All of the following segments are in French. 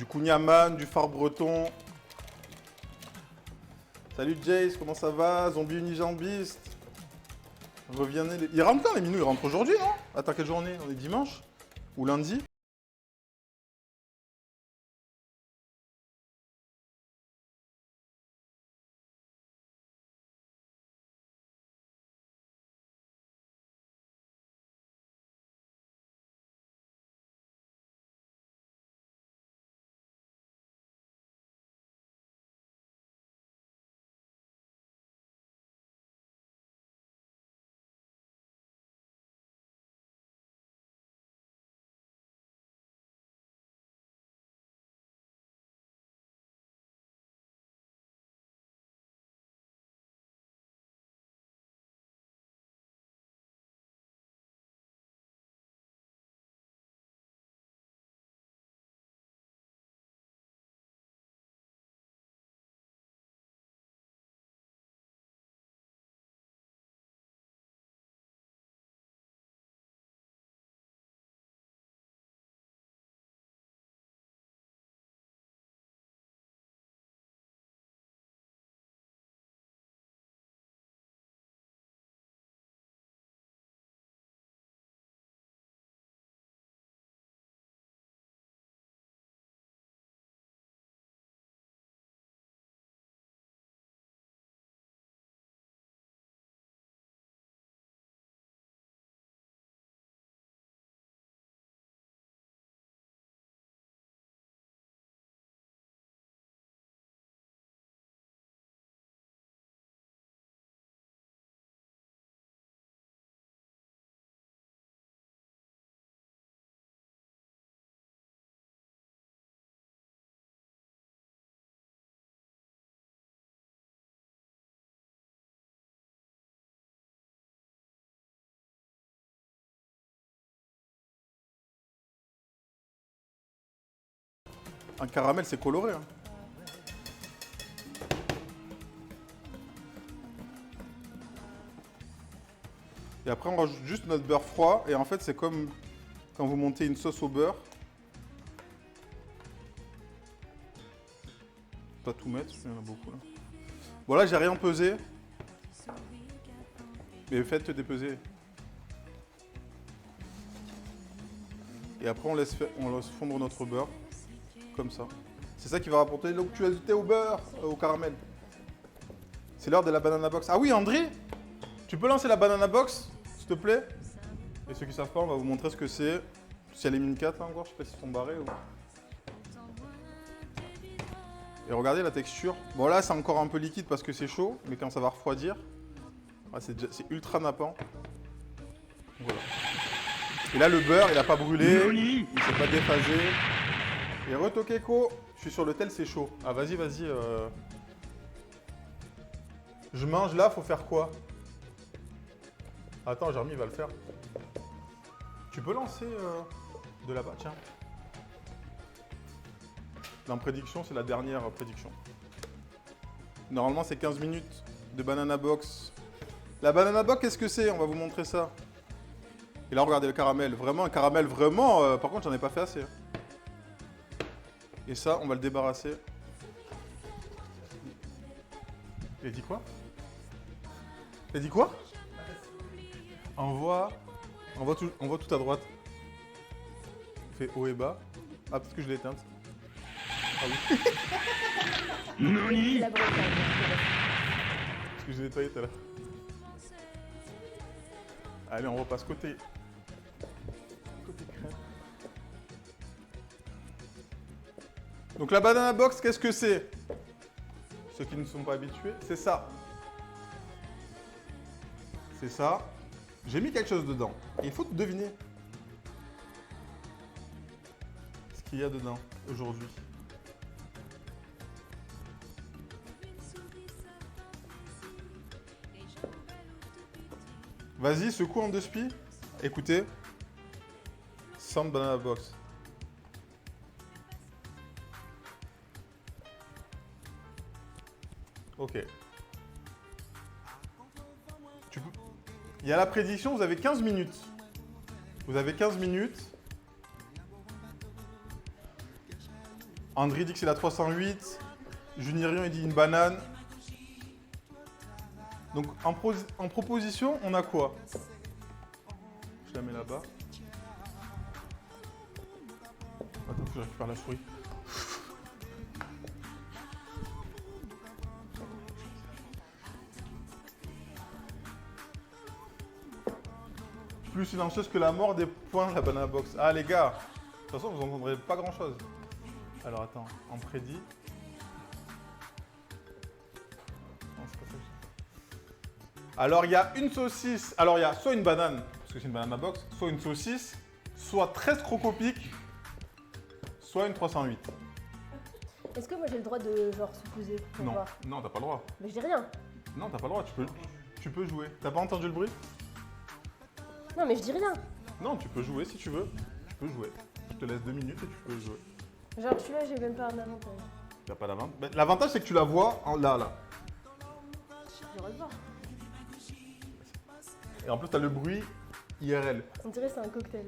Kouign-Amann, du phare breton. Salut Jace, comment ça va? Zombie unijambiste. Revenez les... Il rentre quand les minous? Il rentre aujourd'hui, non? Attends, quelle journée? On est dimanche? Ou lundi? Un caramel, c'est coloré. Hein. Et après, on rajoute juste notre beurre froid. Et en fait, c'est comme quand vous montez une sauce au beurre. Pas tout mettre, il y en a beaucoup là. Bon, là, j'ai rien pesé. Mais faites dépeser. Et après, on laisse fondre notre beurre. Comme ça. C'est ça qui va rapporter l'onctuosité au beurre, au caramel. C'est l'heure de la banana box. Ah oui, André, tu peux lancer la banana box, s'il te plaît? Et ceux qui ne savent pas, on va vous montrer ce que c'est. Si elle est mine 4 là encore, je sais pas s'ils sont barrés ou... Et regardez la texture. Bon là, c'est encore un peu liquide parce que c'est chaud, mais quand ça va refroidir, ah, c'est ultra nappant. Voilà. Et là, le beurre, il n'a pas brûlé, il ne s'est pas déphasé. Et retokeko, je suis sur le tel, c'est chaud. Ah vas-y, vas-y. Je mange là, faut faire quoi? Attends, Jeremy va le faire. Tu peux lancer de là-bas, tiens. Dans prédiction, c'est la dernière prédiction. Normalement, c'est 15 minutes de banana box. La banana box, qu'est-ce que c'est? On va vous montrer ça. Et là, regardez le caramel. Vraiment, un caramel, vraiment. Par contre, j'en ai pas fait assez. Et ça, on va le débarrasser. Il a dit quoi? Il a dit quoi? Envoie tout à droite. Fait haut et bas. Ah, peut-être que je l'ai éteinte. Ah oui. Parce que j'ai nettoyé tout à l'heure. Allez, on repasse côté crème. Donc la banana box, qu'est-ce que c'est? Ceux qui ne sont pas habitués, c'est ça. C'est ça. J'ai mis quelque chose dedans. Et il faut deviner ce qu'il y a dedans aujourd'hui. Vas-y, secoue en deux spies. Écoutez. Sound banana box. Ok. Il y a la prédiction, vous avez 15 minutes. Vous avez 15 minutes. André dit que c'est la 308. Junirion, il dit une banane. Donc, en proposition, on a quoi? Je la mets là-bas. Attends, faut que je récupère la souris. Plus silencieuse que la mort des points, la banana box. Ah, les gars, de toute façon, vous n'entendrez pas grand-chose. Alors, attends, en prédit. Non, c'est pas ça. Alors, il y a une saucisse. Alors, il y a soit une banane, parce que c'est une banana box, soit une saucisse, soit 13 crocopics, soit une 308. Est-ce que moi j'ai le droit de genre supposer pour Non, voir? non, t'as pas le droit. Mais je dis rien. Non, t'as pas le droit, tu peux jouer. T'as pas entendu le bruit? Non, mais je dis rien. Non, tu peux jouer si tu veux. Tu peux jouer. Je te laisse 2 minutes et tu peux jouer. Genre celui-là, j'ai même pas un avantage. T'as pas l'avantage. Ben, l'avantage, c'est que tu la vois là. J'aurais le voir. Et en plus, t'as le bruit IRL. On dirait que c'est un cocktail.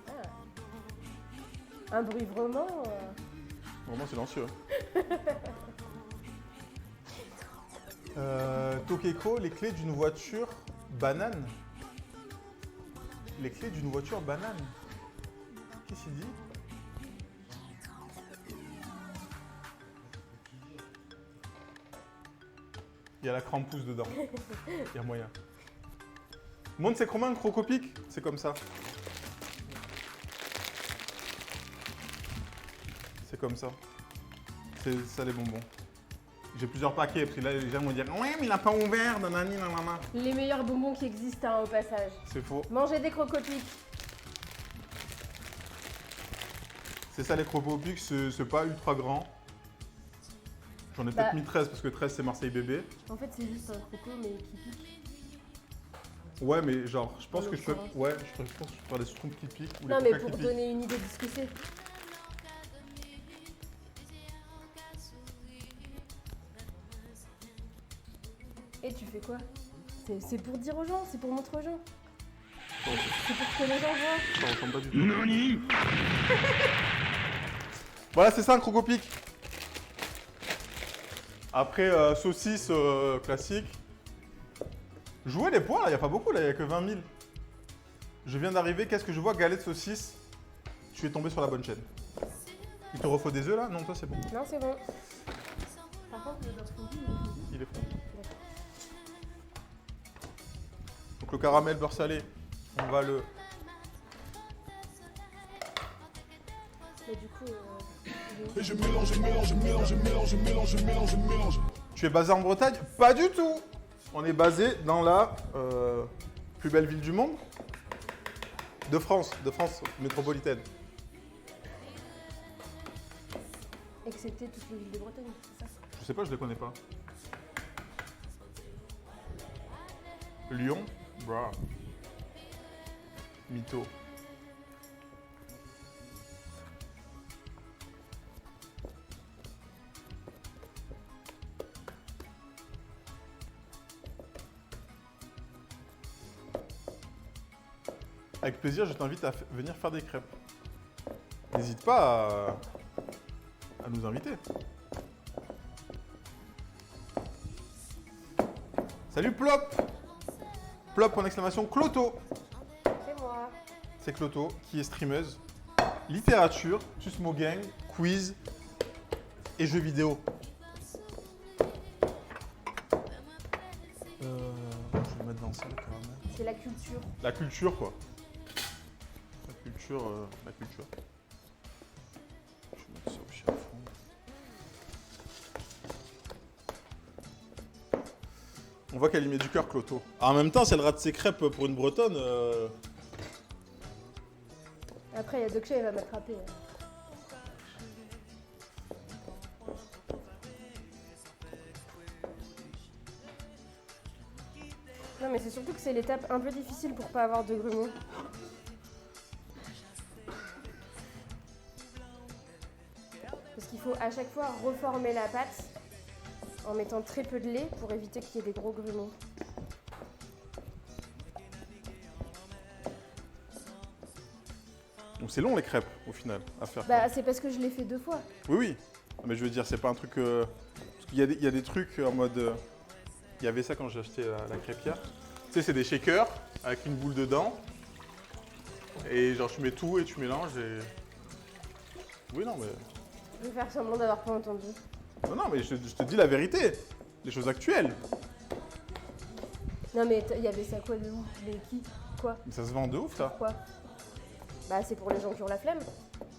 Ah. Un bruit vraiment. Vraiment silencieux. Tokeko, les clés d'une voiture banane. Les clés d'une voiture banane. Qu'est-ce qu'il dit? Il y a la crampousse dedans. Il y a moyen. Montre c'est combien un crocopic? C'est comme ça. C'est comme ça. C'est ça les bonbons. J'ai plusieurs paquets, parce que là les gens vont dire ouais mais il n'a pas ouvert, nanani, nanana. Les meilleurs bonbons qui existent hein, au passage. C'est faux. Manger des crocopics. C'est ça les crocopics, c'est pas ultra grand. J'en ai peut-être mis 13 parce que 13 c'est Marseille bébé. En fait c'est juste un croco mais qui pique. Ouais mais genre je pense que je peux. l'occurrence. Ouais, je pense que je peux faire des schtroumpfs qui piquent ou Non les mais coca pour qui piquent. donner une idée de ce que c'est. Et tu fais quoi? C'est pour dire aux gens, c'est pour montrer aux gens. C'est pour que les gens voient. Ça ressemble pas du tout. Voilà, c'est ça un crocopic. Après, saucisse classique. Jouez les points, là, il n'y a pas beaucoup, là, il n'y a que 20 000. Je viens d'arriver, qu'est-ce que je vois? Galette saucisse. Tu es tombé sur la bonne chaîne. Il te refaut des œufs, là? Non, toi, c'est bon. Non, c'est bon. Par contre, le beurre fondu, Il est fond. Donc le caramel beurre salé, on va le... Et du coup, Je mélange. Tu es basé en Bretagne? Pas du tout. On est basé dans la plus belle ville du monde. De France métropolitaine. excepté toutes les villes de Bretagne, c'est ça? Je sais pas, je les connais pas. Lyon, bra. Mytho. Avec plaisir, je t'invite à venir faire des crêpes. N'hésite pas à nous inviter. Salut Plop! Plop en exclamation Cloto! C'est moi. C'est Cloto qui est streameuse. Littérature, Tusmo Gang, quiz et jeux vidéo. Je vais mettre dans ça le caramel. C'est la culture. La culture quoi. La culture, la culture. Je vais mettre ça aussi à fond. On voit qu'elle y met du cœur, Cloto. En même temps, si elle rate ses crêpes pour une bretonne... Après, il y a Dokcha, il va m'attraper. Non, mais c'est surtout que c'est l'étape un peu difficile pour pas avoir de grumeaux. Parce qu'il faut à chaque fois reformer la pâte en mettant très peu de lait pour éviter qu'il y ait des gros grumeaux. Donc c'est long les crêpes au final à faire. Bah, c'est parce que je l'ai fait 2 fois. Oui, oui. Mais je veux dire, c'est pas un truc. Parce qu'il y a des trucs en mode. Il y avait ça quand j'ai acheté la crêpière. Tu sais, c'est des shakers avec une boule dedans. Et genre, tu mets tout et tu mélanges et. Oui, non, mais. Je vais faire semblant d'avoir pas entendu. Non, non, mais je te dis la vérité. Les choses actuelles. Non, mais il y avait ça quoi de ouf? Mais qui? Quoi? Mais ça se vend de ouf, ça. Quoi? Bah, c'est pour les gens qui ont la flemme.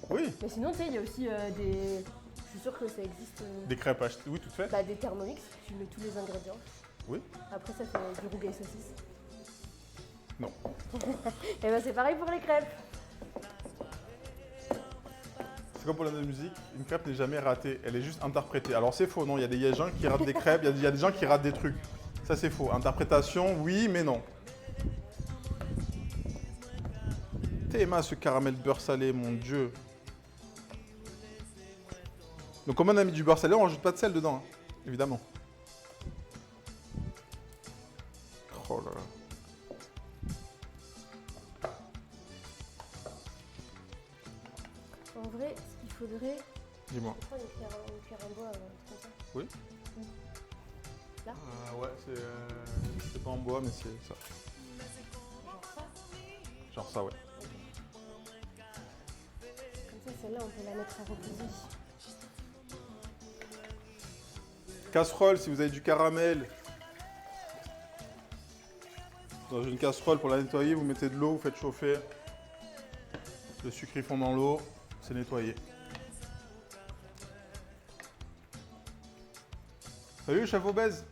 Oui. Mais sinon, tu sais, il y a aussi des. Je suis sûre que ça existe. Des crêpes achetées. Oui, toutes faites. Bah, des Thermomix, tu mets tous les ingrédients. Oui. Après, ça fait du rougail saucisse. Non. Et bah, c'est pareil pour les crêpes. C'est comme pour la musique, une crêpe n'est jamais ratée, elle est juste interprétée. Alors c'est faux, non, il y a des gens qui ratent des crêpes, il y a des gens qui ratent des trucs. Ça c'est faux. Interprétation, oui, mais non. Théma ce caramel beurre salé, mon dieu. Donc comme on a mis du beurre salé, on rajoute pas de sel dedans, hein, évidemment. Oh là là. En vrai, ce qu'il faudrait. Dis-moi. Je crois une cuillère en bois, un truc comme ça. Oui. Là Ouais, c'est pas en bois, mais c'est ça. Genre ça. Genre ça, ouais. Comme ça, celle-là, on peut la mettre à reposer. Casserole, si vous avez du caramel. Dans une casserole, pour la nettoyer, vous mettez de l'eau, vous faites chauffer. Le sucre il fond dans l'eau, c'est nettoyé. Salut le chef obèse.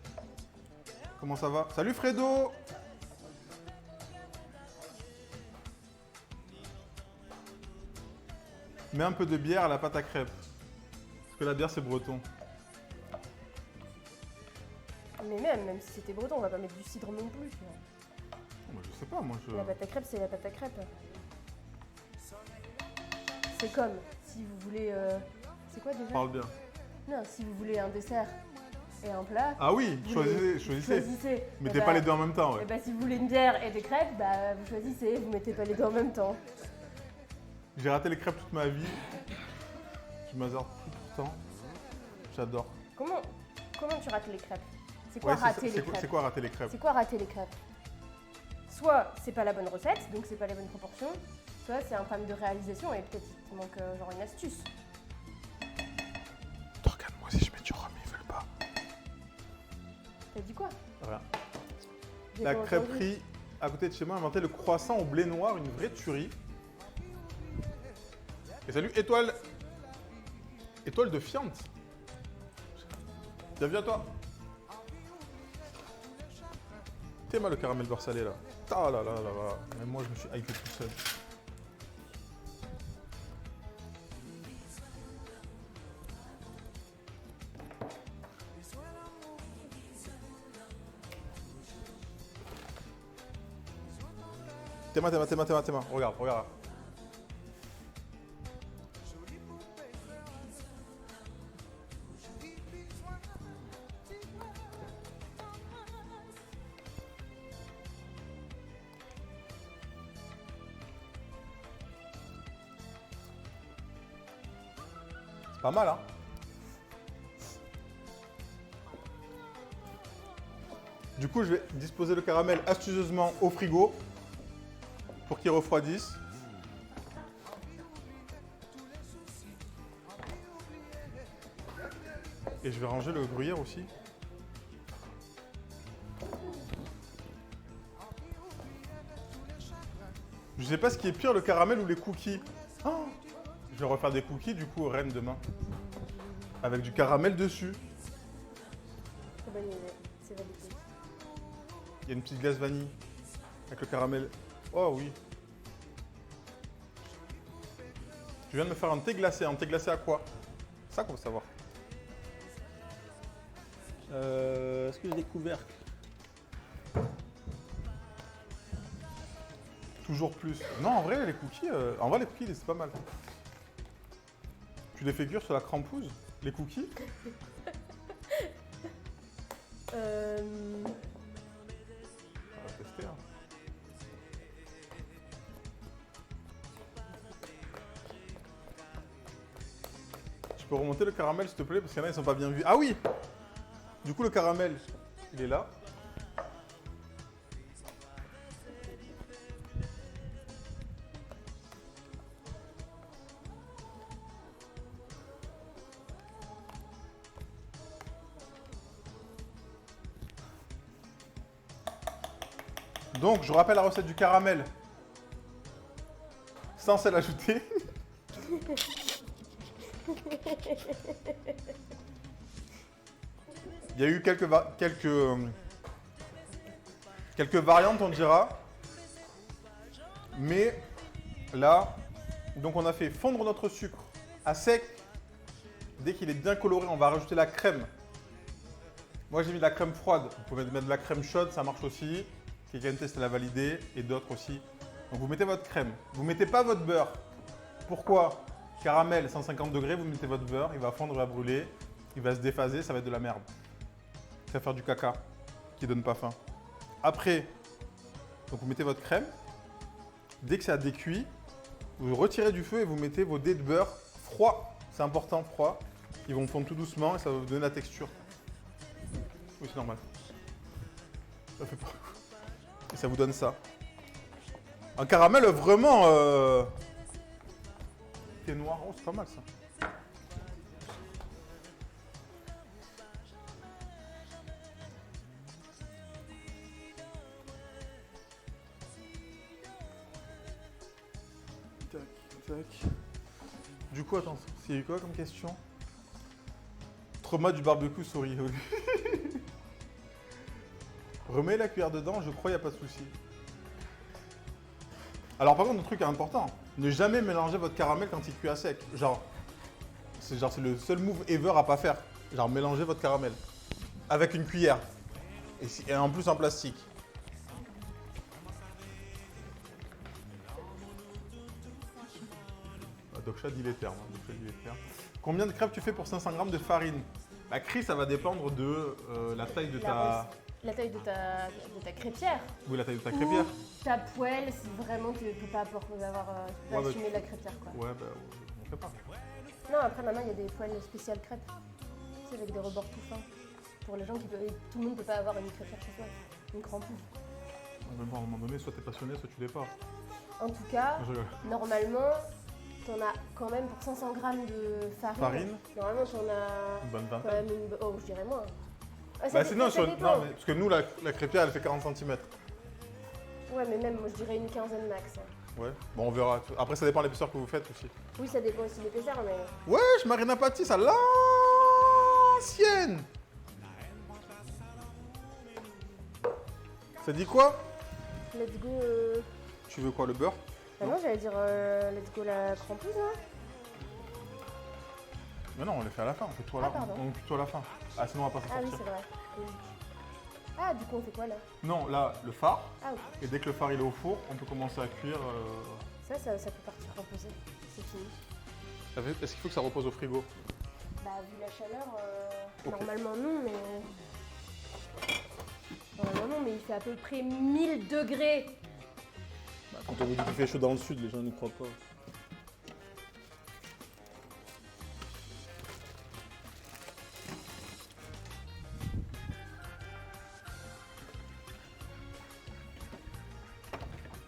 Comment ça va? Salut Fredo. Mets un peu de bière à la pâte à crêpes. Parce que la bière c'est breton. Mais même si c'était breton, on va pas mettre du cidre non plus. Tu vois. Moi je sais pas, moi je... La pâte à crêpes, c'est la pâte à crêpes. C'est comme si vous voulez. C'est quoi déjà? Parle bien. Non, si vous voulez un dessert et un plat. Ah oui, vous choisissez. Mettez Eh pas bah, les deux en même temps, ouais. Et bah, si vous voulez une bière et des crêpes, bah vous choisissez, vous mettez pas les deux en même temps. J'ai raté les crêpes toute ma vie. Je m'hasarde tout le temps. J'adore. Comment tu rates les crêpes? C'est quoi Ouais, rater les crêpes? c'est quoi rater les crêpes? C'est quoi rater les crêpes? Soit c'est pas la bonne recette, donc c'est pas les bonnes proportions, soit c'est un problème de réalisation et peut-être il te manque genre une astuce. Regarde-moi si je mets du rhum, ils veulent pas. T'as dit quoi? Voilà. J'ai La pas entendu. crêperie à côté de chez moi a inventé le croissant au blé noir, une vraie tuerie. Et salut étoile. Étoile de fiente. Bienvenue à toi. T'es mal le caramel beurre salé là. Ah là là là là. Même moi je me suis hypé tout seul. Théma. Regarde, regarde. C'est pas mal, hein? Du coup, je vais disposer le caramel astucieusement au frigo pour qu'il refroidisse. Et je vais ranger le gruyère aussi. Je sais pas ce qui est pire, le caramel ou les cookies. Oh, je vais refaire des cookies du coup au Rennes demain. Avec du caramel dessus. C'est bonne idée, c'est validé. Il y a une petite glace vanille avec le caramel. Oh oui. Je viens de me faire un thé glacé. Un thé glacé à quoi? C'est ça qu'on veut savoir. Est-ce que j'ai des couvercles? Toujours plus. Non, en vrai, les cookies, c'est pas mal. Tu les fais cuire sur la crampouse, les cookies? On va tester. Hein. peux remonter le caramel, s'il te plaît, parce qu'il y en a, ils sont pas bien vus. Ah oui! Du coup, le caramel, il est là. Donc, je rappelle la recette du caramel. Sans sel ajouté. Il y a eu quelques variantes, on dira. Mais là, donc on a fait fondre notre sucre à sec. Dès qu'il est bien coloré, on va rajouter la crème. Moi, j'ai mis de la crème froide. Vous pouvez mettre de la crème chaude, ça marche aussi. Quelqu'un teste l'a validé et d'autres aussi. Donc vous mettez votre crème. Vous mettez pas votre beurre. Pourquoi? Caramel, 150 degrés, vous mettez votre beurre, il va fondre, il va brûler, il va se déphaser, ça va être de la merde. Ça va faire du caca qui donne pas faim. Après, donc vous mettez votre crème. Dès que ça a décuit, vous retirez du feu et vous mettez vos dés de beurre froid. C'est important, froid. Ils vont fondre tout doucement et ça va vous donner la texture. Oui, c'est normal. Ça fait pas. Et ça vous donne ça. Un caramel vraiment thé noir. Oh, c'est pas mal ça. Tac, tac. Du coup, attends, c'est eu quoi comme question? Trauma du barbecue souris. Remets la cuillère dedans, je crois, il n'y a pas de souci. Alors par contre, un truc important, ne jamais mélanger votre caramel quand il cuit à sec. Genre, c'est le seul move ever à pas faire. Genre, mélangez votre caramel avec une cuillère. Et en plus en plastique. Doksha dit les termes. Combien de crêpes tu fais pour 500 g de farine? La crie, ça va dépendre de la taille de ta... La taille de ta crêpière. Oui, la taille de ta crêpière. Ou ta poêle, si vraiment tu ne peux pas assumer la crêpière. Quoi. Ouais, bah, on fait pas. Non, après, maintenant, il y a des poêles spéciales crêpes. Tu sais, avec des rebords tout fins. Pour les gens qui peuvent... Tout le monde ne peut pas avoir une crêpière chez soi. Une crampouille. Mais bon, à un moment donné, soit t'es passionné, soit tu l'es pas. En tout cas, normalement, t'en as quand même pour 500 g de farine. Normalement, t'en as une bonne quand vingtaine. même une... Oh, je dirais moins. Ah, Bah sinon, non, mais, parce que nous, la crêpière, elle fait 40 cm. Ouais, mais même, moi, je dirais une quinzaine max. Ouais, bon, on verra. Après, ça dépend de l'épaisseur que vous faites aussi. Oui, ça dépend aussi de l'épaisseur, mais... Wesh, Marina Pâtis, à l'ancienne. Ça dit quoi? Let's go... Tu veux quoi, le beurre? Ah non, j'allais dire let's go la crampouille, hein. Mais non, on les fait à la fin, on fait tout à la fin. On fait tout à la fin. Ah, sinon on va pas s'en Ah oui, sortir. c'est vrai. Ah, du coup, on fait quoi là? Non, là, le phare. Ah ok. Et dès que le phare il est au four, on peut commencer à cuire. Ça peut partir reposer. C'est fini. Est-ce qu'il faut que ça repose au frigo? Bah, vu la chaleur, Ok. normalement non, mais... Normalement non, mais il fait à peu près 1000 degrés. Bah, quand on vous dit qu'il fait chaud dans le sud, les gens n'y croient pas.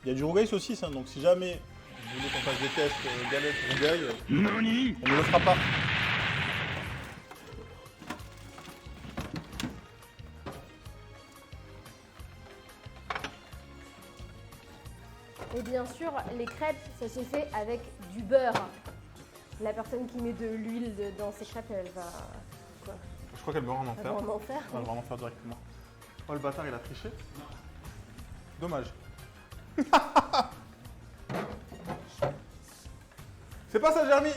Il y a du rougail saucisse, hein, donc si jamais vous voulez qu'on fasse des tests galette rougail, Nani? on ne le fera pas. Et bien sûr, les crêpes, ça se fait avec du beurre. La personne qui met de l'huile dans ses crêpes, elle va... Quoi? Je crois qu'elle va vraiment en Elle faire. va vraiment en faire. Elle va vraiment faire directement. Oh, le bâtard, il a triché. Dommage. C'est pas ça, Jeremy.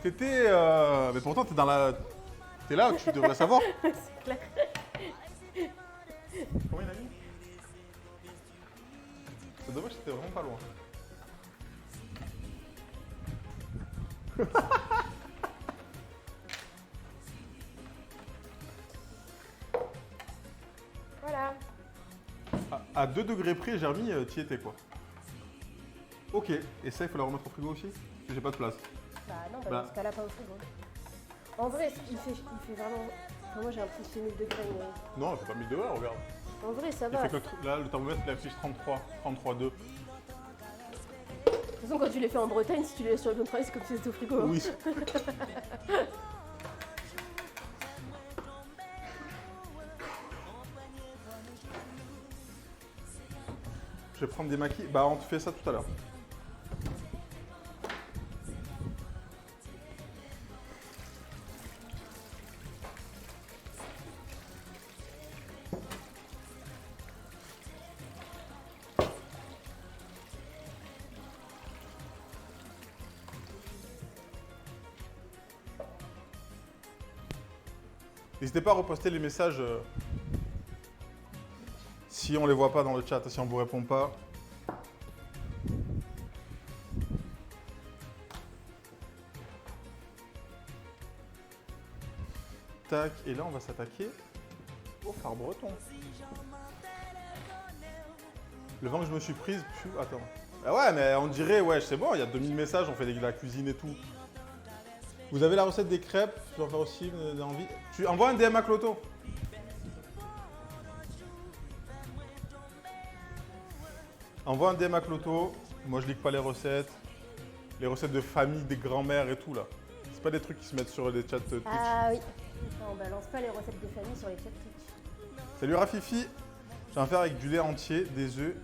T'étais... Mais pourtant, t'es dans la... T'es là, tu devrais savoir. C'est clair. Combien il a mis? C'est dommage, c'était vraiment pas loin. Voilà. À 2 degrés près, Jeremy, t'y étais quoi. Ok, et ça, il faut la remettre au frigo aussi? Parce que j'ai pas de place. Bah non, Bah. dans ce cas-là, pas au frigo. En vrai, il fait vraiment... Enfin, moi, j'ai l'impression qu'il fait 1000 degrés, mais... Non, il fait pas 1000 degrés, regarde. En vrai, ça Il va. fait que là, le thermomètre, il affiche 33,2. De toute façon, quand tu les fais en Bretagne, si tu les laisses sur le contrat, c'est comme si c'était au frigo. Hein. Oui. Je vais prendre des maquis. Bah, on te fait ça tout à l'heure. N'hésitez pas à reposter les messages si on les voit pas dans le chat, si on vous répond pas. Tac, et là on va s'attaquer au phare breton. Le vent que je me suis prise, attends. Ah ouais, mais on dirait, ouais, c'est bon, il y a 2000 messages, on fait de la cuisine et tout. Vous avez la recette des crêpes, je vais en faire aussi, vous avez envie. Tu envoies un DM à Cloto. Envoie un DM à Cloto. Moi, je lis pas les recettes de famille, des grands-mères et tout là. C'est pas des trucs qui se mettent sur les chats Twitch. Ah oui. On balance pas les recettes de famille sur les chats Twitch. Salut Rafifi. Je vais en faire avec du lait entier, des œufs,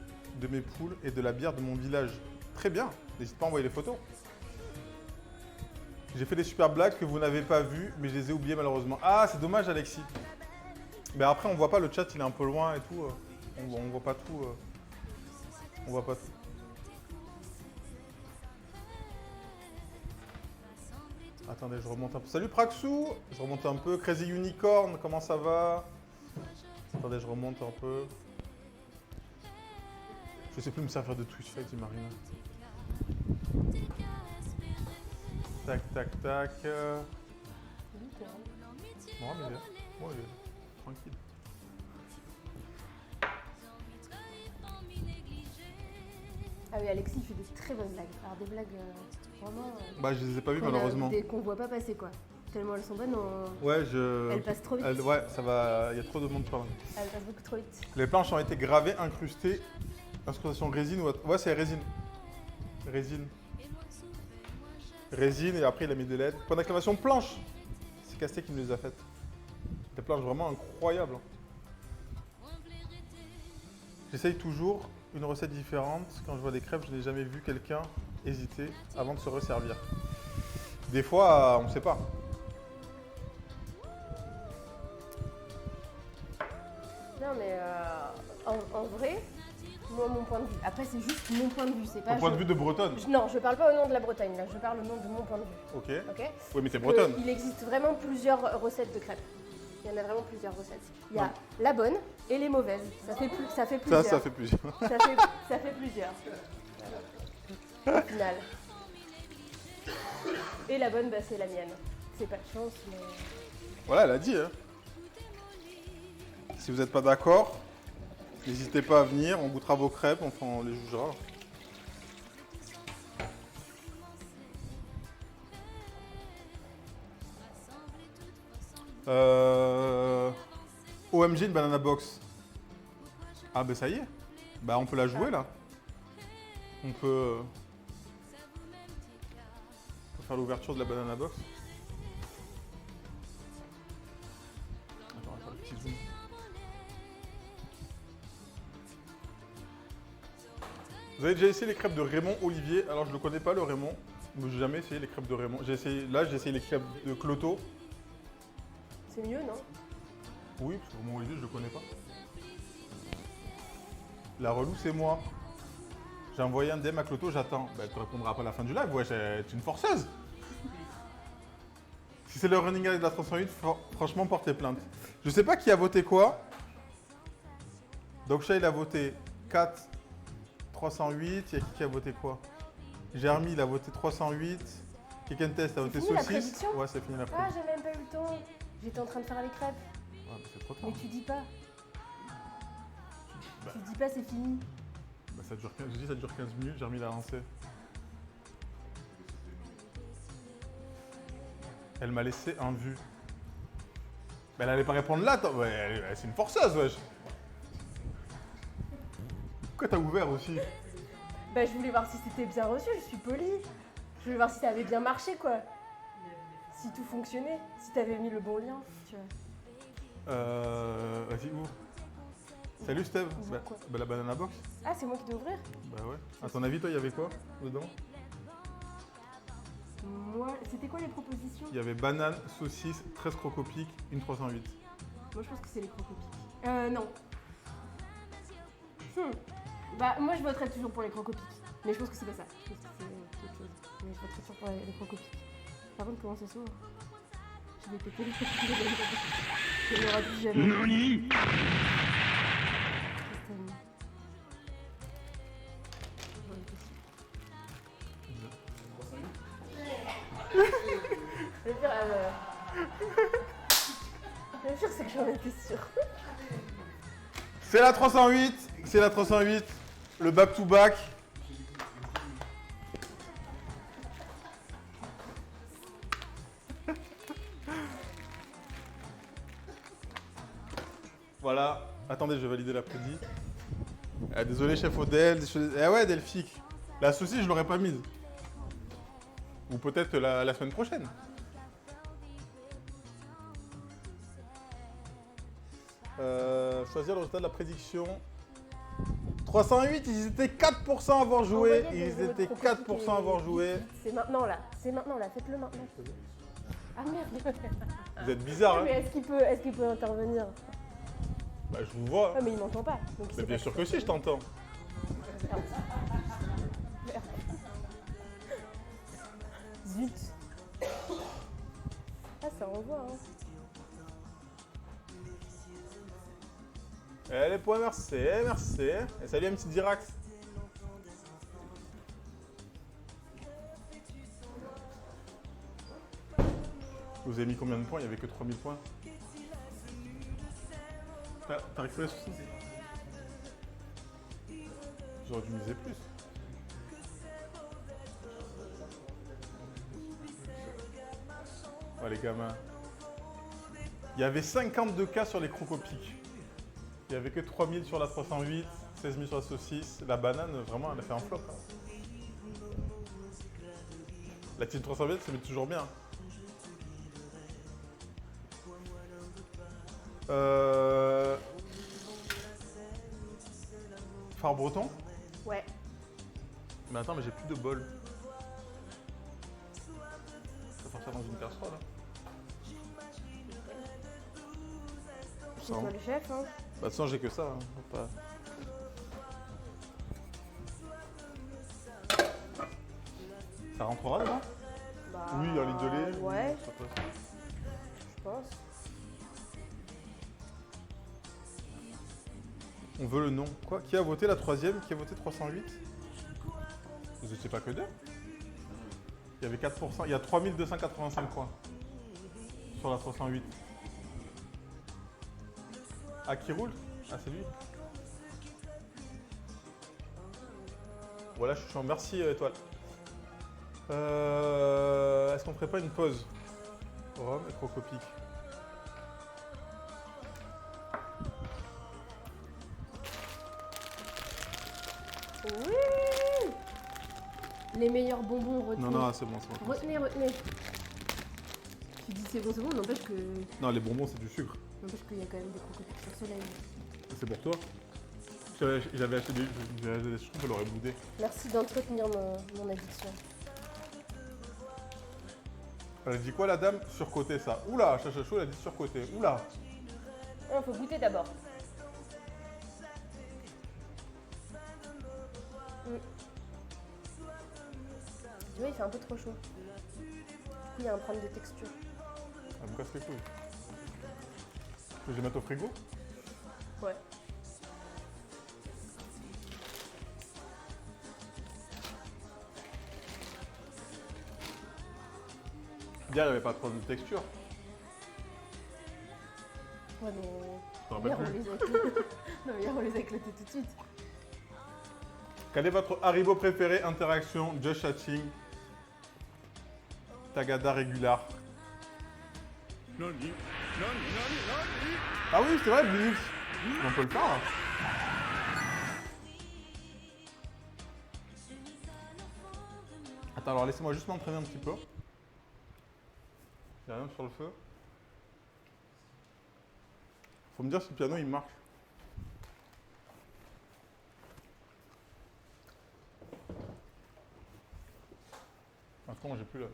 de mes poules et de la bière de mon village. Très bien. N'hésite pas à envoyer les photos. J'ai fait des super blagues que vous n'avez pas vues, mais je les ai oubliées malheureusement. Ah, c'est dommage, Alexis. Mais après, on voit pas, le chat, il est un peu loin et tout. On voit pas tout. On voit pas tout. Attendez, je remonte un peu. Salut Praxou. Je remonte un peu. Crazy Unicorn, comment ça va? Attendez, je remonte un peu. Je sais plus me servir de Twitch, dit Marina. Tac, tac, tac. Non, mais bien. Bon, il est tranquille. Ah oui, Alexis, il fait des très bonnes blagues. Alors des blagues vraiment... Bah, je les ai pas vues malheureusement. Qu'on voit pas passer, quoi. Tellement elles sont bonnes, Ouais, elles passent trop vite. Ouais, ça va. Il y a trop de monde par là. Elles passent beaucoup trop vite. Les planches ont été gravées, incrustées. Incrustation résine ou autre. Ouais, c'est résine. Résine. Résine et après il a mis des LED. Point d'exclamation planche. C'est Casté qui nous les a faites. Des planches vraiment incroyables. J'essaye toujours une recette différente. Quand je vois des crêpes, je n'ai jamais vu quelqu'un hésiter avant de se resservir. Des fois, on ne sait pas. Non mais en vrai, moi mon point de vue. Après c'est juste mon point de vue, c'est pas... Ton point de vue de bretonne. Non, je parle pas au nom de la Bretagne, là, je parle au nom de mon point de vue. Ok. Ok. Oui, mais t'es bretonne. Il existe vraiment plusieurs recettes de crêpes. Il y en a vraiment plusieurs recettes. Il y a Non. la bonne et les mauvaises. Ça fait plusieurs. Ça fait plusieurs. Ça fait plusieurs. Voilà. Au final. Et la bonne, bah, c'est la mienne. C'est pas de chance, mais... Voilà, elle a dit. Hein. Si vous n'êtes pas d'accord, n'hésitez pas à venir. On goûtera vos crêpes, on les jugera. OMG, une banana box. Ah, ben ça y est. Bah, on peut la jouer là. On peut faire l'ouverture de la banana box. Attends, on va faire le petit zoom. Vous avez déjà essayé les crêpes de Raymond Olivier? Alors je ne connais pas le Raymond, mais j'ai jamais essayé les crêpes de Raymond. J'ai essayé les crêpes de Cloto. C'est mieux, non? Oui, parce que Raymond Olivier je le connais pas. La relou c'est moi. J'ai envoyé un DM à Cloto, j'attends. Bah, elle te répondra pas à la fin du live, ouais, c'est une forceuse. Si c'est le running gag de la 308, franchement portez plainte. Je sais pas qui a voté quoi. Dogsha il a voté 4 308, il y a qui a voté quoi? Jeremy il a voté 308. Kekentest a voté fini la saucisse. prédiction Ouais, c'est fini la Ah, prédiction. j'ai même pas eu le temps. J'étais en train de faire les crêpes. Ouais, mais c'est trop tard. Mais tu dis pas. Bah. Tu dis pas, c'est fini. Bah, ça dure 15, je dis ça dure 15 minutes, Jeremy l'a lancé. Elle m'a laissé un vu. Mais elle allait pas répondre là, ouais, c'est une forceuse, wesh. Pourquoi t'as ouvert aussi? Bah, je voulais voir si c'était bien reçu, je suis polie. Je voulais voir si ça avait bien marché, quoi. Si tout fonctionnait, si t'avais mis le bon lien, tu vois. Vas-y, ouvre. Salut Steve. Ouvre quoi? La banana box. Ah, c'est moi qui dois ouvrir? Bah ouais. À ton avis, toi, il y avait quoi dedans? Moi, c'était quoi les propositions? Il y avait banane, saucisse, 13 crocopics, une 308. Moi, je pense que c'est les crocopics. Non. Bah, moi, je voterais toujours pour les crocopics. Mais je pense que c'est pas ça. Je pense que c'est autre chose. Mais je voterais toujours pour les crocopics. Par contre, comment ça s'ouvre? Je vais péter les crocopics. Je ne plus jamais. Nani? Le pire, le pire, c'est que j'en étais sûre. C'est la 308. C'est la 308. Le back-to-back. Voilà. Attendez, je vais valider la prédit. Désolé, chef Odel. Eh ouais, Delphique. La saucisse, je l'aurais pas mise. Ou peut-être la semaine prochaine. Choisir le résultat de la prédiction. 308, ils étaient 4% à avoir joué. Envoyez Ils des étaient crocopics 4% à avoir joué. C'est maintenant là. C'est maintenant là. Faites-le maintenant. Ah merde. Vous êtes bizarre, Mais hein? est-ce qu'il peut intervenir? Bah, je vous vois. Ah mais il m'entend pas. Donc il Mais sait bien pas sûr qui que c'est. si, je t'entends. Merde. Merde. Zut. Ah ça envoie hein. Eh les points, merci, merci. Et salut MC Dirax. Vous avez mis combien de points? Il n'y avait que 3000 points. T'as récupéré ce souci? J'aurais dû miser plus. Oh les gamins. Il y avait 52 cas sur les crocopics. Il n'y avait que 3000 sur la 308, 16 000 sur la saucisse. La banane, vraiment, elle a fait un flop. La team 308, ça met toujours bien. Phare breton? Ouais. Mais attends, mais j'ai plus de bol. Ça va faire ça dans une casserole. Hein. C'est toi le chef hein. Bah, de toute façon, j'ai que ça. Hein. Pas... Ça rentrera dedans? Bah, Oui, un litre de lait. Ouais, Ça passe. je pense. On veut le nom. Quoi? Qui a voté la troisième? Qui a voté 308? Vous n'étiez pas que deux? Il y avait 4%. Il y a 3285 points sur la 308. Ah, qui roule? Ah, c'est lui. Voilà, je suis chaud. Merci, Étoile. Est-ce qu'on ferait pas une pause? Rhum et crocopic. Oui. Les meilleurs bonbons retenus. Non, c'est bon, c'est bon. Retenez. Tu dis c'est bon, n'empêche que. Non, les bonbons, c'est du sucre. N'empêche qu'il y a quand même des crocopics sur le soleil. C'est pour toi. J'avais acheté des je trouve qu'elle aurait boudé. Merci d'entretenir mon addiction. Elle a dit quoi la dame? Surcoté ça. Oula, Chachachou, elle a dit surcoté. Oula. Il faut goûter d'abord. Tu vois, il fait un peu trop chaud. Du coup, il y a un problème de texture. Elle me casse les couilles. Je vais les mettre au frigo? Ouais. Hier, il n'y avait pas de problème de texture. Ouais, mais. T'en rappelles Hier, on plus? les a éclatés. Non, mais hier, on les a éclatés tout de suite. Quel est votre Haribo préféré? Interaction, Just Chatting, Tagada régular. Nani, nani, nani, nani. Ah oui, c'est vrai, Linux. On peut le faire là. Attends, alors laissez-moi juste m'entraîner un petit peu. Il n'y a rien sur le feu. Faut me dire si le piano il marche. Attends, j'ai plus la...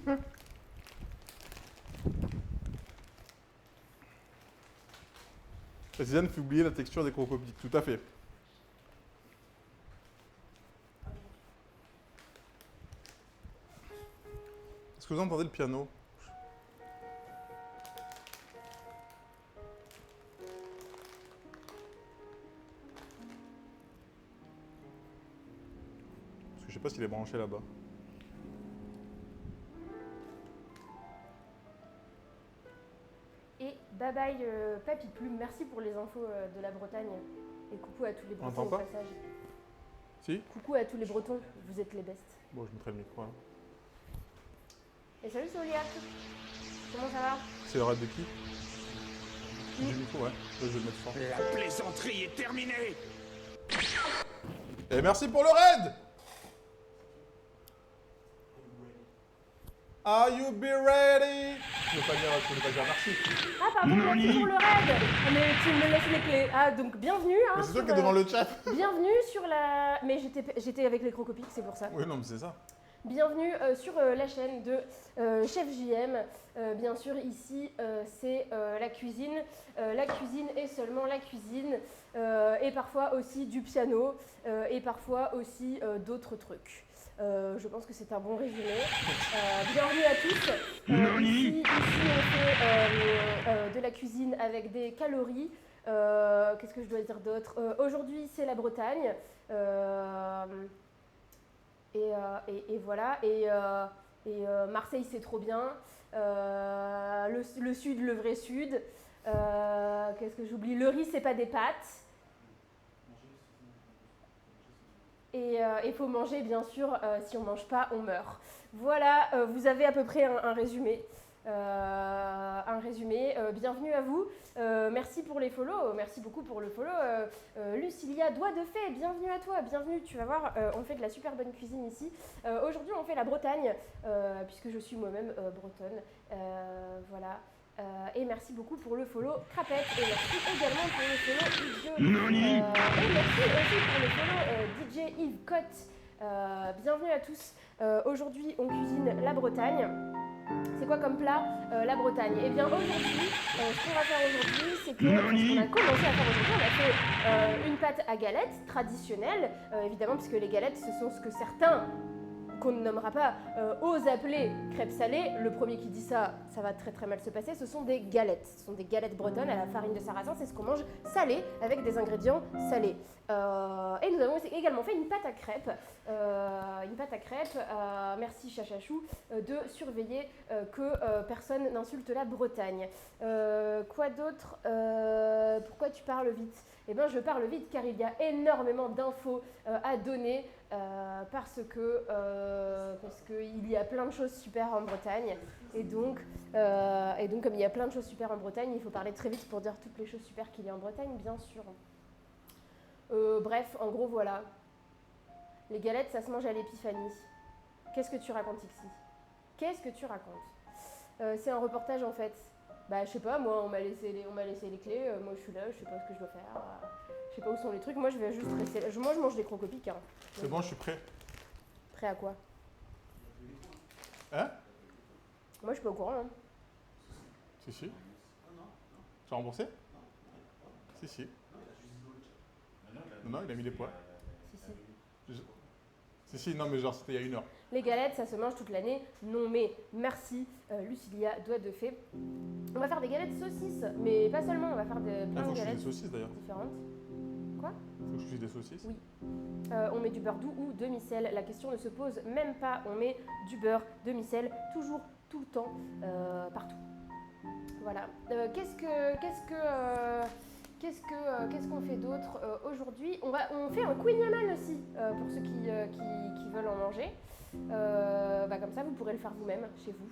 La tisane fait oublier la texture des crocopiques, tout à fait. Est-ce que vous entendez le piano? Parce que je sais pas s'il est branché là-bas. Et bye bye Papy Plume, merci pour les infos de la Bretagne. Et coucou à tous les On Bretons entend au pas passage. Si? Coucou à tous les Bretons, vous êtes les bestes. Bon, je mettrai le micro là. Et salut Soliac, comment ça va? C'est le raid de qui? Du micro, ouais. Là, je vais le mettre fort. La plaisanterie est terminée. Et merci pour le raid! Are you be ready? Je veux pas dire merci. Ah pardon, merci pour le raid. Mais tu me laisses les clés. Ah donc bienvenue hein, Mais c'est toi sur, qui es devant le chat. bienvenue sur la... Mais j'étais avec les crocopiques, c'est pour ça. Oui, non, mais c'est ça. Bienvenue sur la chaîne de Chef JM. Bien sûr, ici, c'est la cuisine. La cuisine et seulement la cuisine. Et parfois aussi du piano. Et parfois aussi d'autres trucs. Je pense que c'est un bon résumé. Bienvenue à tous. Ici, on fait de la cuisine avec des calories. Qu'est-ce que je dois dire d'autre? Aujourd'hui, c'est la Bretagne. Et voilà. Et Marseille, c'est trop bien. Le sud, le vrai sud. Qu'est-ce que j'oublie? Le riz, c'est pas des pâtes. Et il faut manger, bien sûr. Si on ne mange pas, on meurt. Voilà, vous avez à peu près un résumé. Bienvenue à vous. Merci pour les follow. Merci beaucoup pour le follow. Lucilia, doigt de fée, bienvenue à toi. Bienvenue, tu vas voir, on fait de la super bonne cuisine ici. Aujourd'hui, on fait la Bretagne, puisque je suis moi-même bretonne. Voilà. Et merci beaucoup pour le follow Crapette. Et merci également pour le follow Idiot. Et merci aussi pour le follow DJ Yves Cotte. Bienvenue à tous. Aujourd'hui, on cuisine la Bretagne. C'est quoi comme plat la Bretagne? Eh bien aujourd'hui, ce qu'on va faire aujourd'hui, c'est que on a commencé à faire aujourd'hui, on a fait une pâte à galettes traditionnelle, évidemment, puisque les galettes, ce sont ce que certains, qu'on ne nommera pas, osent appeler crêpes salées. Le premier qui dit ça, ça va très très mal se passer. Ce sont des galettes. Ce sont des galettes bretonnes à la farine de sarrasin. C'est ce qu'on mange salé avec des ingrédients salés. Et nous avons également fait une pâte à crêpes. Merci Chachachou de surveiller que personne n'insulte la Bretagne. Quoi d'autre? Pourquoi tu parles vite? Eh bien, je parle vite car il y a énormément d'infos à donner parce qu'il y a plein de choses super en Bretagne. Et donc, comme il y a plein de choses super en Bretagne, il faut parler très vite pour dire toutes les choses super qu'il y a en Bretagne, bien sûr. Bref, en gros, voilà. Les galettes, ça se mange à l'épiphanie. Qu'est-ce que tu racontes, Ixi? Qu'est-ce que tu racontes? C'est un reportage, en fait. Bah, je sais pas, moi, on m'a laissé les clés. Moi, je suis là, je sais pas ce que je dois faire. Je sais pas où sont les trucs. Moi, je vais juste rester là. Moi, je mange des crocopiques. Hein. C'est bon, je suis prêt. Prêt à quoi? Hein? Moi, je suis pas au courant. Hein. Si. Tu as remboursé? Si. Non, il a mis les poids. Si, non, mais genre, c'était il y a 1 heure. Les galettes, ça se mange toute l'année. Non, mais merci, Lucilia, doigt de fée. On va faire des galettes saucisses, mais pas seulement, on va faire plein Faut de que je fasse galettes des saucisses d'ailleurs. différentes. Quoi? Faut que je fasse des saucisses. Oui. On met du beurre doux ou demi-sel. La question ne se pose même pas. On met du beurre, demi-sel, toujours, tout le temps, partout. Voilà. Qu'est-ce Qu'est-ce qu'on fait d'autre aujourd'hui? On fait un Queen Yaman aussi, pour ceux qui veulent en manger. Comme ça, vous pourrez le faire vous-même, chez vous.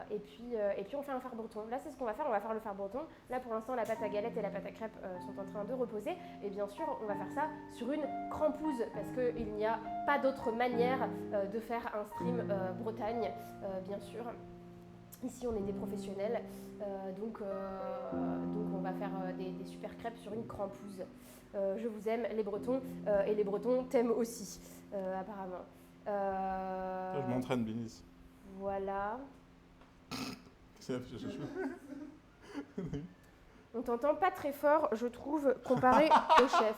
Et puis on fait un phare breton. Là, c'est ce qu'on va faire, on va faire le phare breton. Là, pour l'instant, la pâte à galette et la pâte à crêpes sont en train de reposer. Et bien sûr, on va faire ça sur une crampouse, parce qu'il n'y a pas d'autre manière de faire un stream Bretagne, bien sûr. Ici, on est des professionnels, donc on va faire des super crêpes sur une crampouse. Je vous aime, les Bretons, et les Bretons t'aiment aussi, apparemment. Je m'entraîne, Binis. Voilà. C'est On t'entend pas très fort, je trouve, comparé au chef.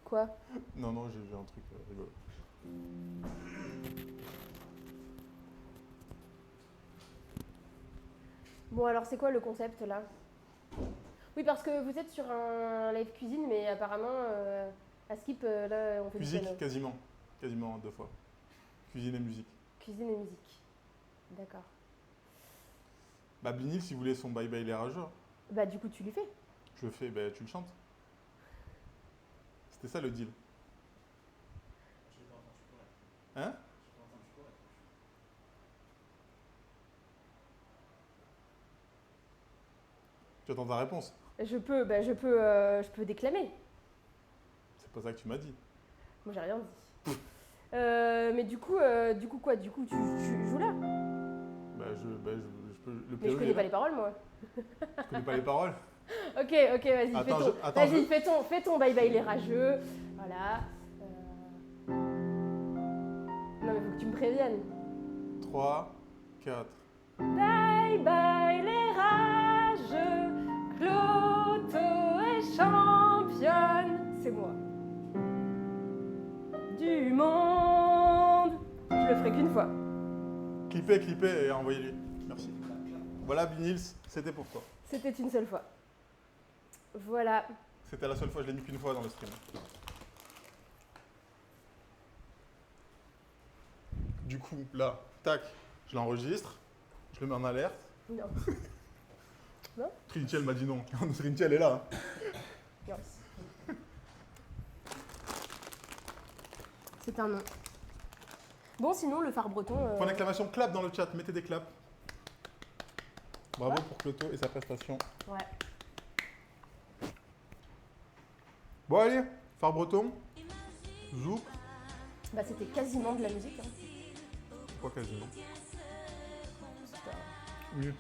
Quoi? Non, j'ai vu un truc rigolo. Bon, alors c'est quoi le concept là? Oui, parce que vous êtes sur un live cuisine, mais apparemment, à Skip, là, on fait Musique, du piano. quasiment 2 fois. Cuisine et musique. Cuisine et musique. D'accord. Bah, Binil, si vous voulez son Bye Bye les rageux, Bah, du coup, tu lui fais. je le fais, tu le chantes. C'était ça le deal. Hein? Tu attends ta réponse. Je peux déclamer. C'est pas ça que tu m'as dit. Moi, j'ai rien dit. Mais du coup quoi? Du coup, tu joues là? Je peux le Mais je connais pas les paroles, moi. Tu connais pas les paroles? Ok, vas-y, Attends, fais ton bye bye les rageux. Voilà. Non, mais faut que tu me préviennes. 3, 4. Bye bye les rageux, Cloto est championne. C'est moi. Du monde. Je le ferai qu'une fois. Clippez et envoyez-lui. Merci. Voilà, Binils, c'était pour toi. C'était une seule fois. Voilà. C'était la seule fois, je l'ai mis qu'une fois dans le stream. Du coup, là, tac, je l'enregistre, je le mets en alerte. Non. Trinity, elle m'a dit non. Trinity, elle est là. Hein. Non. C'est un nom. Bon, sinon, le phare breton... Point d'exclamation clap dans le chat, mettez des claps. Bravo Ouais. pour Cloto et sa prestation. Ouais. Bon, allez, phare breton. Zouk. Bah, c'était quasiment de la musique. Hein. Quoi, quasiment? Oui.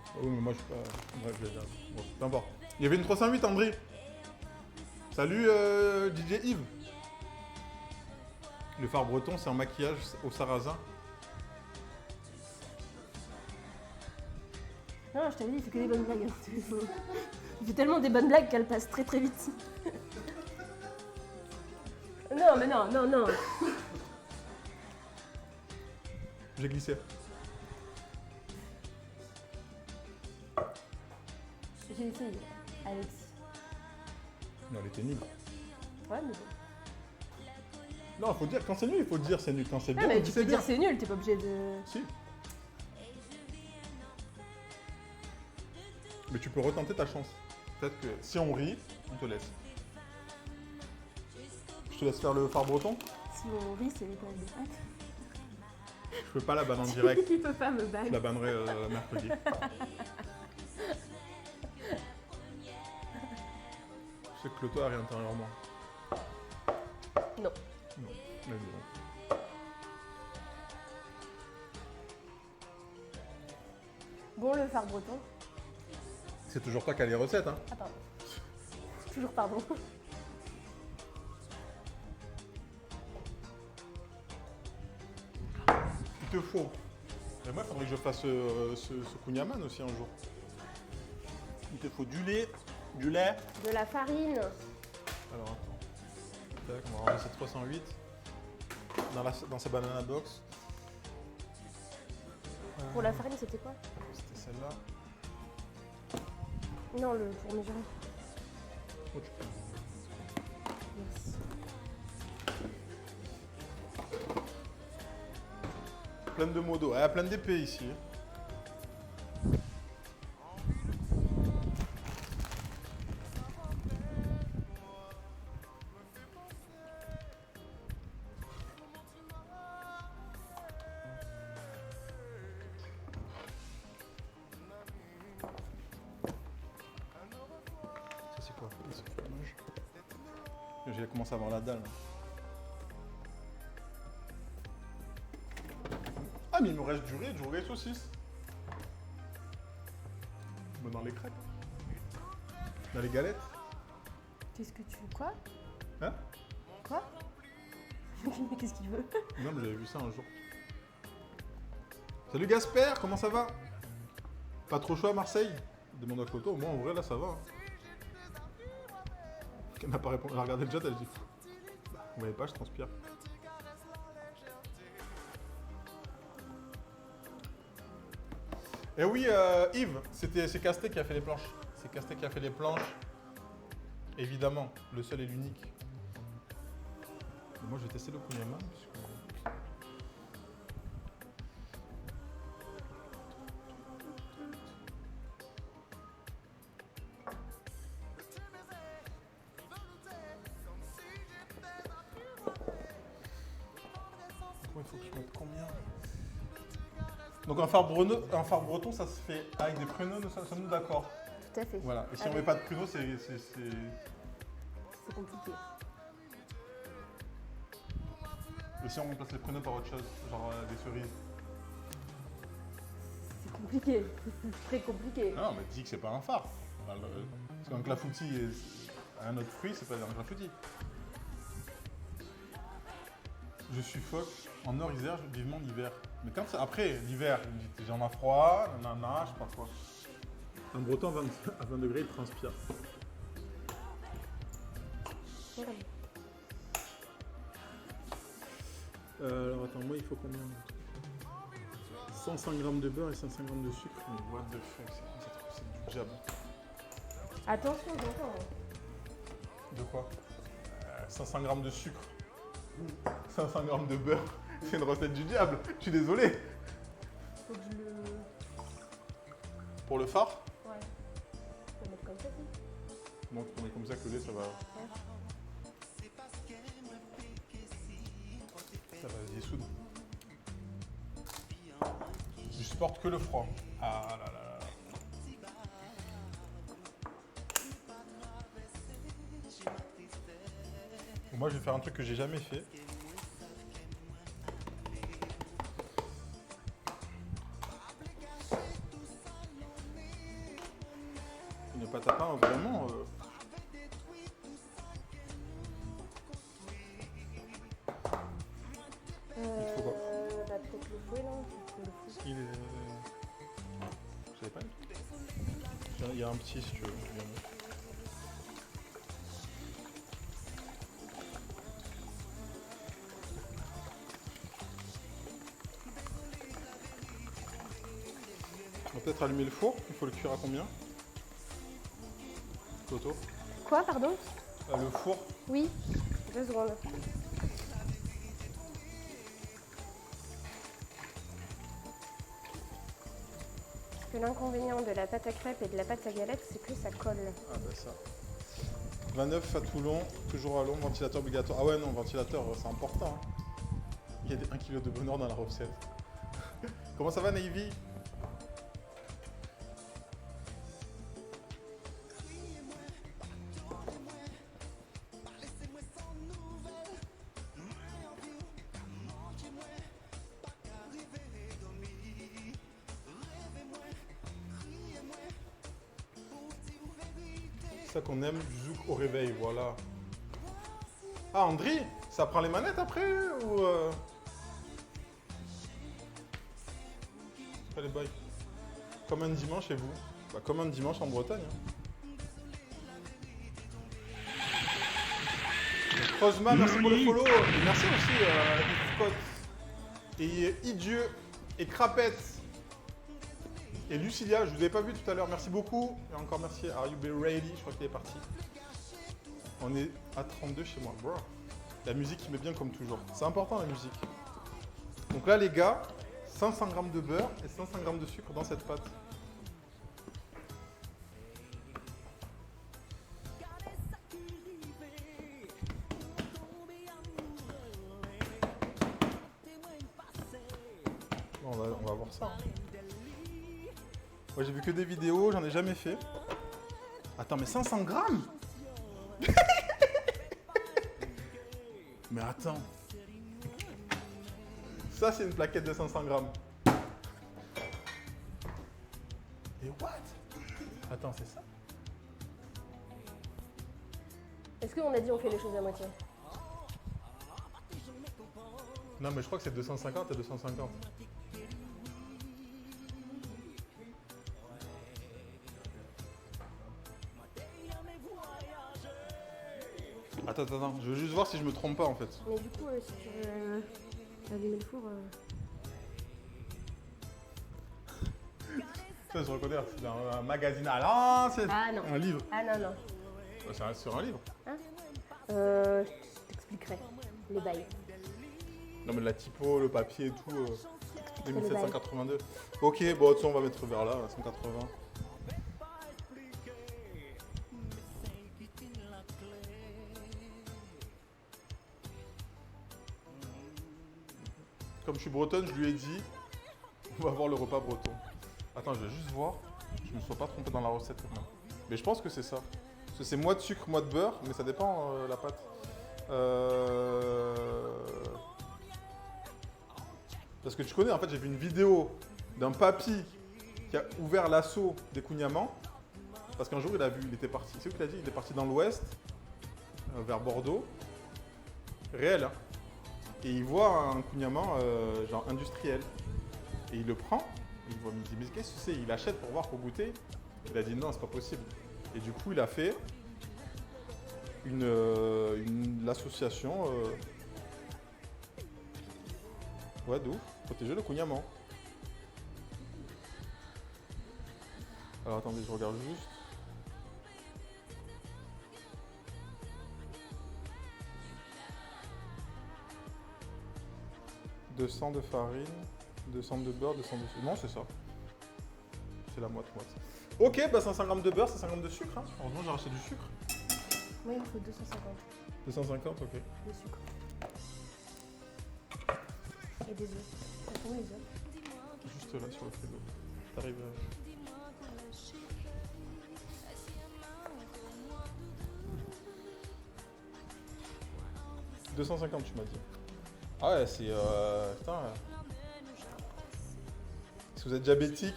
Ah oui, mais moi, je suis pas... Bref, je vais dire. Bon, peu importe. Il y avait une 308, André. Salut, DJ Yves. Le phare breton, c'est un maquillage au sarrasin. Non, je t'avais dit, il fait que des bonnes blagues. Hein. Il fait tellement des bonnes blagues qu'elles passent très très vite. Non, mais non. J'ai glissé. J'ai essayé, Alexis. Non, elle était nulle. Ouais, mais bon. Non, faut dire, quand c'est nul, il faut dire c'est nul. Quand c'est bien, Ah, mais on tu dit peux c'est bien. dire c'est nul, t'es pas obligé de... Si. Mais tu peux retenter ta chance. Peut-être que si on rit, on te laisse. Je te laisse faire le phare breton. Si on rit, c'est les plages de pâtes. Je peux pas la banne en direct. Il peut pas me Je bague. la bannerai mercredi. Je sais que Cloto a ri intérieurement. Non. Non, mais bon. Bon, le phare breton. C'est toujours toi qui as les recettes, hein. Ah, pardon. Toujours pardon. Il te faut. Et moi, il faudrait que je fasse ce kunyaman aussi un jour. Il te faut du lait. De la farine. Alors attends. Tac, on va ramasser 308 dans sa banana box. Pour la farine, c'était quoi? C'était celle-là. Non, le pour mesurer. Oh, tu peux. Merci. Plein de modos. Elle a plein d'épées ici. J'ai commencé à avoir la dalle. Ah, mais il me reste du riz saucisse. Mais dans les crêpes. Dans les galettes. Qu'est-ce que tu... Quoi? Hein? Quoi? Mais qu'est-ce qu'il veut? Non, mais j'avais vu ça un jour. Salut Gasper, comment ça va? Pas trop chaud à Marseille? Demande à Cloto, moi en vrai là ça va. Hein. Elle n'a pas répondu, elle a regardé le chat, elle a dit bah, vous voyez pas, je transpire. Et oui, Yves, c'est Casté qui a fait les planches. C'est Casté qui a fait les planches. Évidemment, le seul et l'unique. Moi je vais tester le Kouign-Amann puisque... Il faut que je mette combien? Donc un phare breton, ça se fait avec des pruneaux, nous sommes d'accord. Tout à fait. Voilà. Et si on Avec- met pas de pruneaux, c'est... C'est compliqué. Et si on remplace les pruneaux par autre chose, genre des cerises? C'est compliqué. C'est très compliqué. Non, mais dis que c'est pas un phare. Parce qu'un clafoutis et un autre fruit, c'est pas un clafoutis. Je suffoque. En nord Isère, vivement l'hiver. Mais quand c'est après l'hiver, j'en ai froid, nanana, je sais pas quoi. Un breton à 20 degrés, il transpire. Merde. Alors attends, moi il faut combien? 105 g de beurre et 105 g de sucre. Mais what the fuck, c'est quoi cette recette du diable? Attention, j'entends. De quoi? 500 g de sucre. 500 g de beurre. C'est une recette du diable. Je suis désolé. Faut que je le... Pour le phare? Ouais. Je vais mettre comme ça, si. Donc on est comme ça que le lait, ça va... Ça va se dissoudre. Je supporte que le froid. Ah là là là. Moi je vais faire un truc que j'ai jamais fait. Une pâte à pain vraiment... faut quoi? Bah, peut-être le fouet, non? Le fouet. Il est... Je savais pas du tout. Tiens, il y a un petit si tu veux. On va peut-être allumer le four. Il faut le cuire à combien? Toto. Quoi, pardon? Le four. Oui. 2 secondes. Parce que l'inconvénient de la pâte à crêpes et de la pâte à galette, c'est que ça colle. Ah bah ça. 29 à Toulon, toujours à Londres, ventilateur obligatoire. Ah ouais non, ventilateur, c'est important. Hein. Il y a 1 kg de bonheur dans la recette. Comment ça va Navy? C'est ça qu'on aime, du zouk au réveil, voilà. Ah, Andri, ça prend les manettes après ou Pas les bails. Comme un dimanche chez vous. Bah, comme un dimanche en Bretagne. Hein. Rosma, merci pour le follow. Et merci aussi Yves Scott. Et Idieu et Crapette. Et Lucilia, je vous avais pas vu tout à l'heure, merci beaucoup. Et encore merci à Are You Be Ready, je crois qu'il est parti. On est à 32 chez moi. Bro. La musique il met bien comme toujours. C'est important la musique. Donc là les gars, 500 g de beurre et 500 g de sucre dans cette pâte. Bon, on va voir ça. Hein. Ouais, j'ai vu que des vidéos, j'en ai jamais fait. Attends, mais 500 grammes. Mais attends. Ça, c'est une plaquette de 500 grammes. Et what? Attends, c'est ça? Est-ce qu'on a dit on fait les choses à moitié? Non, mais je crois que c'est 250 et 250. Attends, je veux juste voir si je me trompe pas en fait. Mais du coup, si tu veux allumer le four... Ça, je reconnais, c'est un magazine à l'ancienne. Ah non. Un livre. Ah non, non. C'est sur un livre. Je t'expliquerai les bails. Non, mais la typo, le papier et tout. Les 1782. Ok, bon, de toute façon, on va mettre vers là, 180. Comme je suis bretonne, je lui ai dit, on va voir le repas breton. Attends, je vais juste voir. Je ne me sois pas trompé dans la recette quand même. Mais je pense que c'est ça. Parce que c'est moins de sucre, moins de beurre, mais ça dépend la pâte. Parce que tu connais, en fait, j'ai vu une vidéo d'un papy qui a ouvert l'assaut des kouign-amann. Parce qu'un jour, il a vu, il était parti. C'est où qu'il a dit? Il est parti dans l'ouest, vers Bordeaux. Réel, hein. Et il voit un kouign-amann genre industriel. Et il le prend. Il me dit, mais qu'est-ce que c'est? Il achète pour voir, pour goûter. Il a dit non, c'est pas possible. Et du coup, il a fait l'association. Ouais, d'où? Protéger le kouign-amann. Alors attendez, je regarde juste. « 200 de farine, 200 de beurre, 200 de sucre. » Non, c'est ça. C'est la moite-moite. Ok, bah 500 grammes de beurre, 500 grammes de sucre. Hein. Heureusement, j'ai racheté du sucre. Oui, il me faut 250 250, ok. de sucre. Et des œufs. T'as combien les œufs? Juste là, sur le frigo. T'arrives à... 250, tu m'as dit. Ah ouais, c'est... Putain... Si vous êtes diabétique,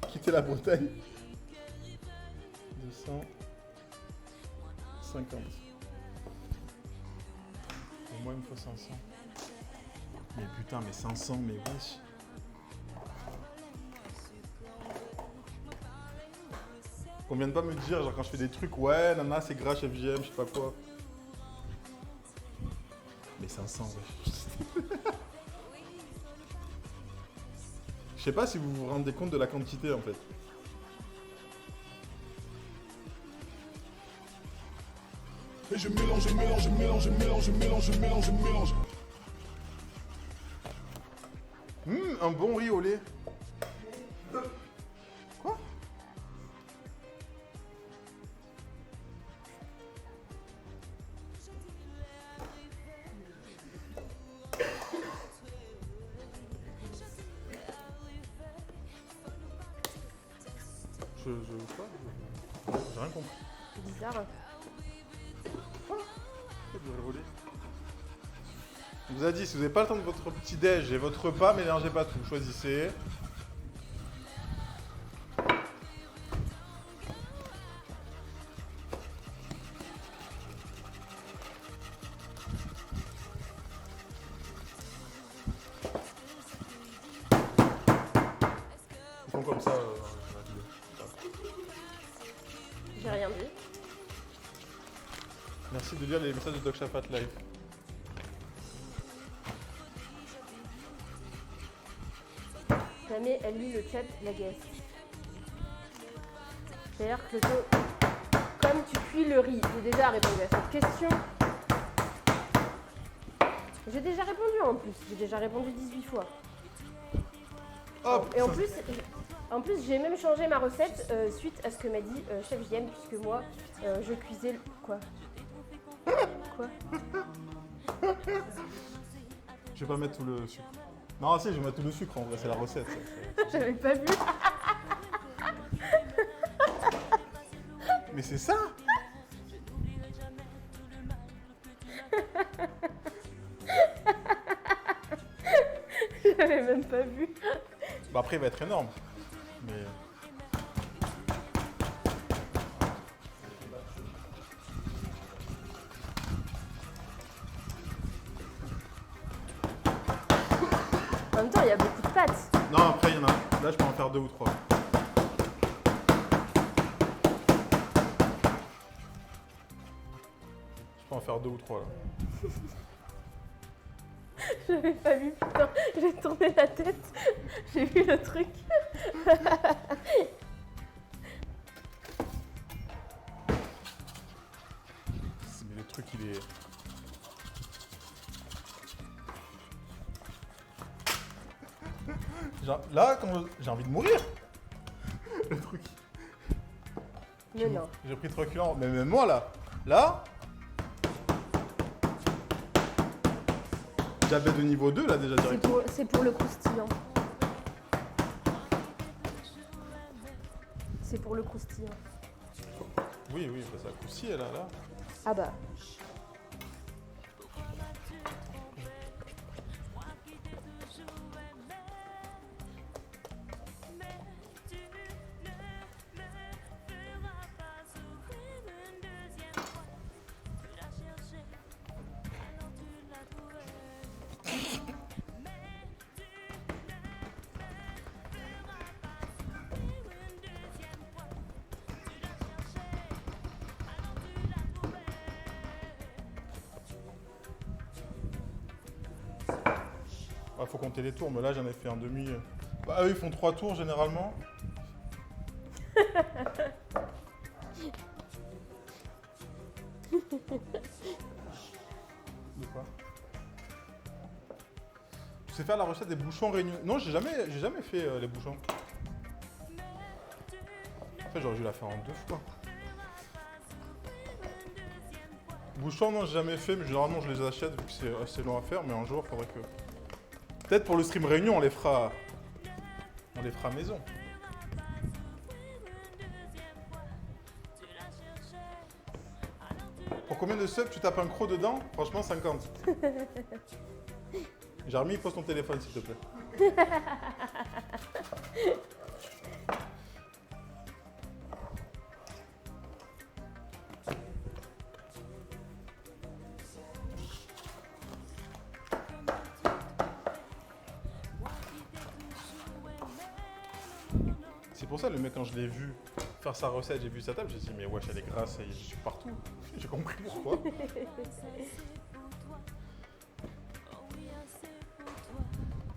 quittez la Bretagne. 250. Au moins, il me faut 500. Mais putain, mais 500, mais wesh. On vient de pas me dire, genre quand je fais des trucs, ouais, nana, c'est gras, chef JM, je sais pas quoi. Mais 500, wesh. Je sais pas si vous vous rendez compte de la quantité en fait. Et je mélange. Un bon riz au lait. Quoi? Quoi? J'ai rien compris. C'est bizarre. On vous a dit, si vous n'avez pas le temps de votre petit déj et votre repas, mélangez pas tout, choisissez. Ils font comme ça la vidéo. J'ai rien dit. Merci de lire les messages de Doc Shafat Live. Jamais elle lit le chat, la guest. C'est-à-dire que comme tu cuis le riz, j'ai déjà répondu à cette question. J'ai déjà répondu en plus, j'ai déjà répondu 18 fois. Hop, Et en plus, j'ai même changé ma recette suite à ce que m'a dit Chef JM, puisque moi, je cuisais le... Quoi? Quoi? Je vais pas mettre tout le sucre. Non, si, je vais mettre tout le sucre en vrai, c'est la recette. Ça. J'avais pas vu. Mais c'est ça! J'avais même pas vu. Bah après, il va être énorme. Mais... En même temps, il y a beaucoup de pâtes. Non, après, il y en a... Là, je peux en faire 2 ou 3. Je peux en faire 2 ou 3, là. J'avais pas vu, putain. J'ai tourné la tête. J'ai vu le truc. Mais le truc, il est... Genre, là, quand j'ai envie de mourir. Le truc. Mais non. J'ai pris 3 kilos. Mais même moi, là. Là. Diabète de niveau 2, là, déjà, direct. C'est pour le croustillant. C'est pour le croustillant. Oui, oui, bah, ça croustille, là, là. Ah bah. Ah, faut compter les tours, mais là, j'en ai fait un demi. Bah, eux, ils font 3 tours, généralement. De quoi? Tu sais faire la recette des bouchons réunion? Non, j'ai jamais fait les bouchons. En fait, j'aurais dû la faire en 2 fois. Bouchons, non, j'ai jamais fait, mais généralement, je les achète vu que c'est assez long à faire. Mais un jour, faudrait que... Peut-être pour le stream réunion, on les fera maison. Pour combien de subs tu tapes un croc dedans? Franchement, 50. Jeremy, pose ton téléphone, s'il te plaît. C'est pour ça, le mec, quand je l'ai vu faire sa recette, j'ai vu sa table, j'ai dit, mais wesh, elle est grasse, et je suis partout. J'ai compris pourquoi.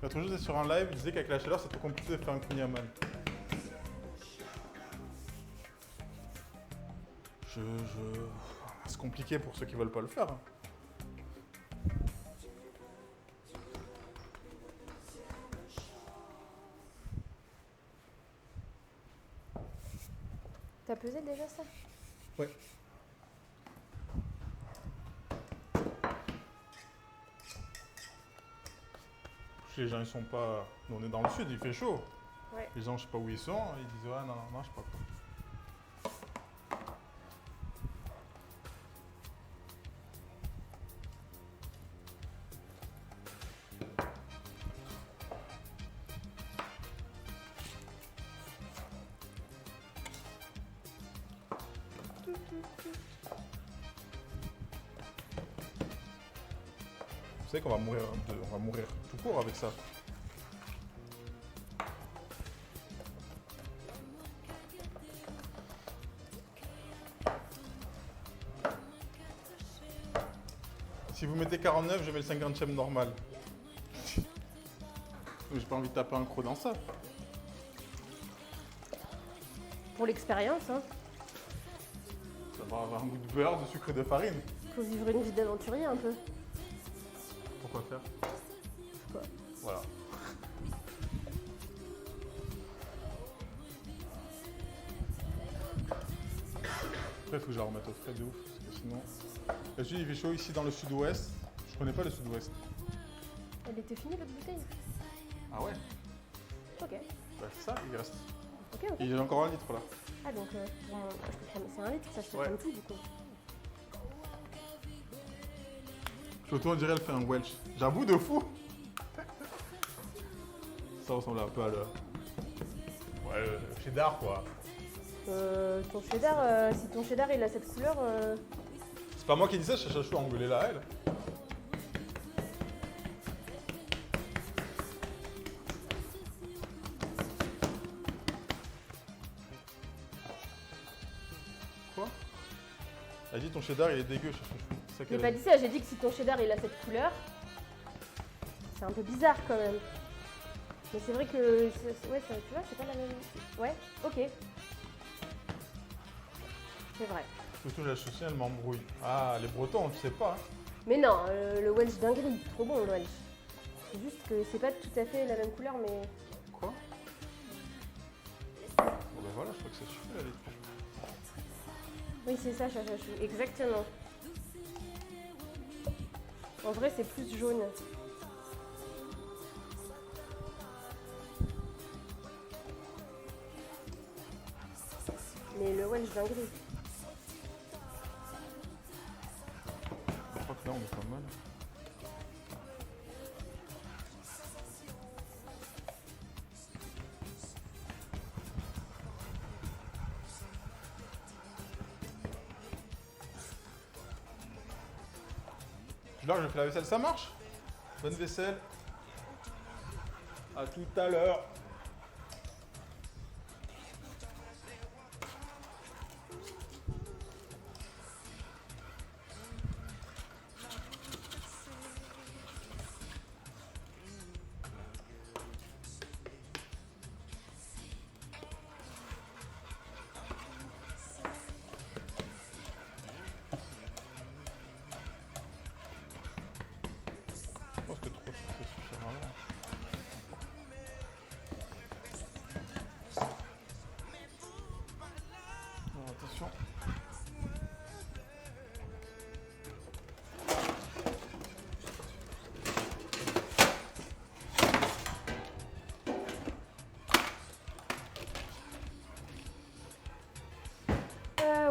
L'autre jour, j'étais sur un live, il disait qu'avec la chaleur, c'est trop compliqué de faire un kouign-amann. C'est compliqué pour ceux qui veulent pas le faire. Hein. T'as pesé déjà ça? Ouais. Les gens, ils sont pas... Nous, on est dans le sud, il fait chaud. Ouais. Les gens, je sais pas où ils sont, ils disent, ouais, non, non, non, je sais pas quoi. Vous savez qu'on va mourir, on va mourir tout court avec ça. Si vous mettez 49, je mets le 50e normal. J'ai pas envie de taper un croc dans ça. Pour l'expérience, hein. Ça va avoir un goût de beurre, de sucre et de farine. Faut vivre une vie d'aventurier un peu. Pourquoi faire? Quoi? Voilà. Après, il faut que je la remette au frais de ouf, parce que sinon... Le sud, il fait chaud ici dans le sud-ouest. Je connais pas le sud-ouest. Elle était finie votre bouteille? Ah ouais? Ok. Bah c'est ça, il reste. Ok, ok. Il y a encore 1 litre là. Ah donc, c'est 1 litre, ça je fais Ouais. comme tout du coup. Surtout on dirait elle fait un Welsh. J'avoue de fou. Ça ressemble un peu à le... Ouais, le cheddar quoi. Ton cheddar, si ton cheddar il a cette couleur, C'est pas moi qui dis ça, Chachachou a engueulé là, elle. Quoi? Elle dit ton cheddar il est dégueu, Chachachou. C'est ça j'ai qu'elle pas a dit ça, j'ai dit que si ton cheddar il a cette couleur, c'est un peu bizarre quand même. Mais c'est vrai que, ouais, ça, tu vois, c'est pas la même. Ouais, ok. C'est vrai. Surtout la chaussée, elle m'embrouille. Ah, les Bretons, on le sait pas. Hein. Mais non, le Welsh dinguerie, trop bon le Welsh. C'est juste que c'est pas tout à fait la même couleur, mais. Quoi? Bon ben voilà, je crois que ça suffit la lettre. Oui, c'est ça, Chachachou, exactement. En vrai, c'est plus jaune. Mais le Welsh dinguerie. Je crois que là on est pas mal. Là, je fais la vaisselle, ça marche? Bonne vaisselle. À tout à l'heure. Je pense que 3 ça suffira. Alors, attention.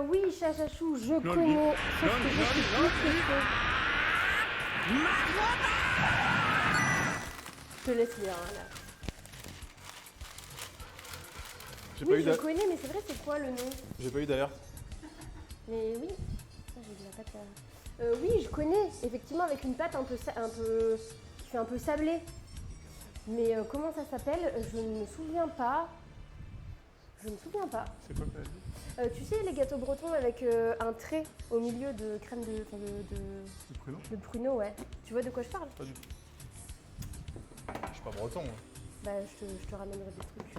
Oui, Chachachou, je connais. Sauf que je sais plus ce que c'est. Je te laisse lire, hein, là. J'ai pas Oui, eu je d'alerte. connais, mais c'est vrai, c'est quoi le nom? J'ai pas eu d'alerte. Mais oui. Ah, j'ai de la pâte à... oui, je connais, effectivement, avec une pâte un peu, qui fait un peu sablé. Mais comment ça s'appelle? Je ne me souviens pas. Je ne me souviens pas. C'est quoi que t'as dit? Tu sais, les gâteaux bretons avec un trait au milieu de crème Le prénom? de pruneau, ouais. Tu vois de quoi je parle? Pas du tout. Je suis pas breton. Hein. Bah, je te ramènerai des trucs.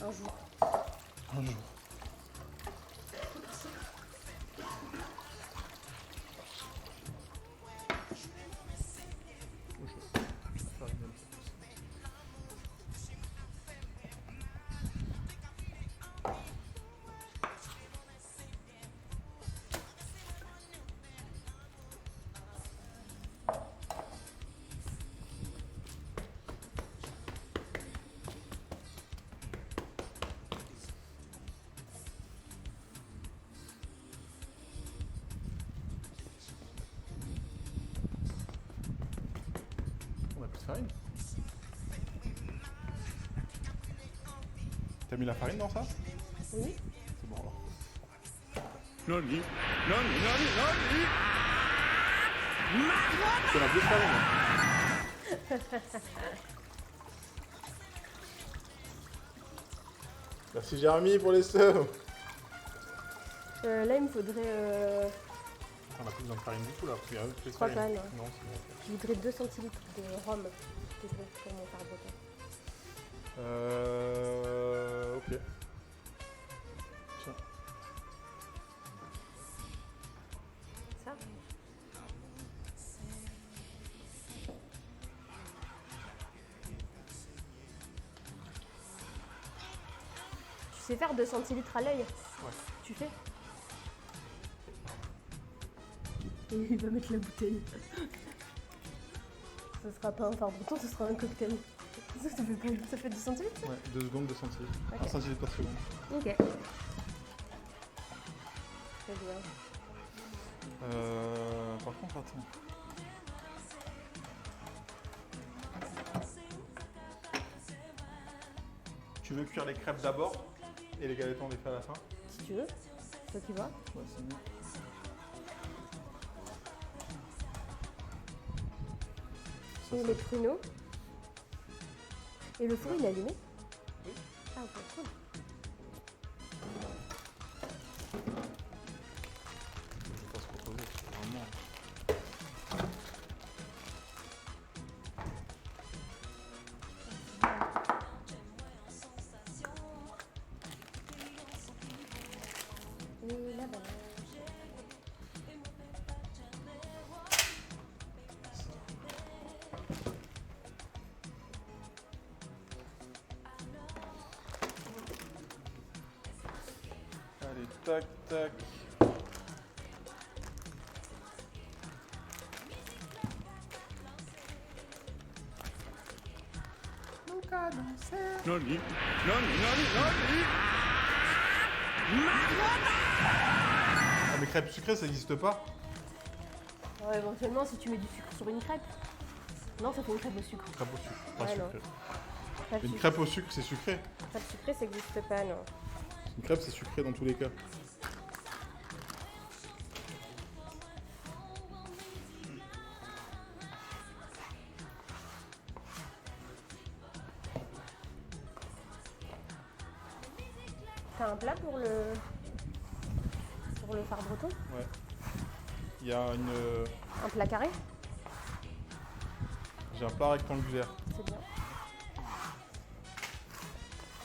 Un jour. Un jour. On a plus de farine. T'as mis la farine dans ça? Oui. C'est bon alors. Nani, nani, nani, nani. On a plus de farine. Merci Jérémy pour les subs. Là, il me faudrait... On a plus besoin de farine du tout là, parce qu'il y a plus de crois farine. pas, non. Non, c'est bon. Je voudrais 2 centilitres de rhum. C'est bon pour mon faire breton. Ok. Tiens. Ça? Tu sais faire 2 centilitres à l'œil? Ouais. Tu fais? Et il va mettre la bouteille. Ce sera pas un phare breton, ce sera un cocktail. Ça fait 2 centilitres? Ouais, 2 secondes, 2 centilitres. Ok. 1 centilitre par seconde. Ok. Très bien. Par contre, attends. Tu veux cuire les crêpes d'abord et les galettes on les fait à la fin. Si tu veux, c'est toi qui vois. Ouais, c'est mieux. Et les pruneaux. Et le four, il est allumé? Oui. Ah, ok, cool. Je vais pas se reposer, vraiment. Et là-bas. Allez, tac, tac. Nani? Nani? Ah, mais crêpes sucrées, ça n'existe pas. Alors, éventuellement, si tu mets du sucre sur une crêpe. Non, ça fait une crêpe au sucre. Crêpe au sucre, pas Ouais, non. sucré. Crêpe Une sucrée. crêpe au sucre, c'est sucré. Crêpe sucrée, ça n'existe pas, non. Une crêpe, c'est sucré dans tous les cas. T'as un plat pour le phare breton? Ouais. Il y a une. Un plat carré? J'ai un plat rectangulaire. C'est bien.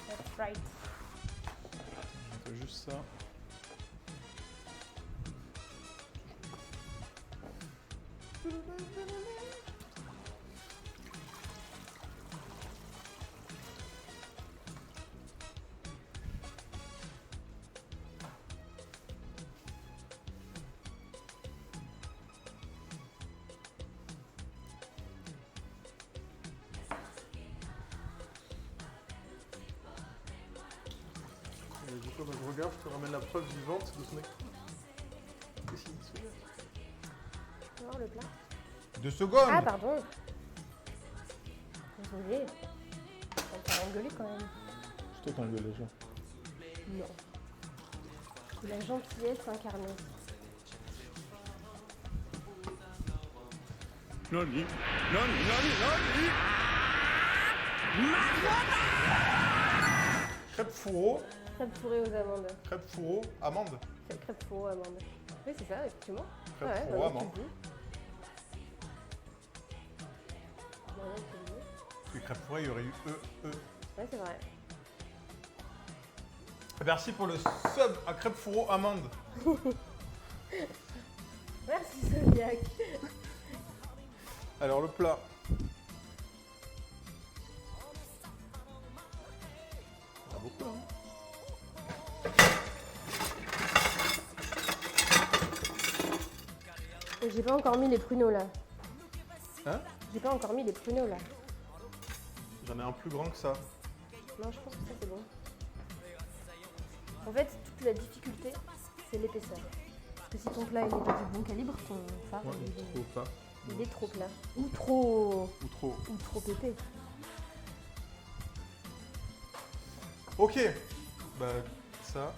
That's right. Je fais juste ça. Et du coup, je regarde, je te ramène la preuve vivante de son écran. Tu peux voir le plat? 2 secondes. Ah, pardon. Désolé. On t'a engueulé quand même. C'est toi qui engueules les gens. Non. C'est la gentillesse incarnée. Nani? Crêpe fourreau. Crêpe fourrée aux amandes. Crêpe fourreau, amande. Crêpe fourreau amandes. Oui, c'est ça, effectivement. Crêpe Ouais, fourreau, ouais, amande. tu le dis. Ouais, tu le dis. Puis crêpe fourrée, il y aurait eu E. Ouais, c'est vrai. Merci pour le sub à crêpe fourreau, amande. Merci, Zodiac. Alors le plat. Il y en a beaucoup, hein. Et j'ai pas encore mis les pruneaux là. Hein? J'ai pas encore mis les pruneaux là. J'en ai un plus grand que ça. Non, je pense que ça c'est bon. En fait, toute la difficulté, c'est l'épaisseur. Parce que si ton plat il est pas du bon calibre, ton phare Ouais, trop pas. il est trop plat. Ou trop Ou trop. épais. Ok. Bah ça.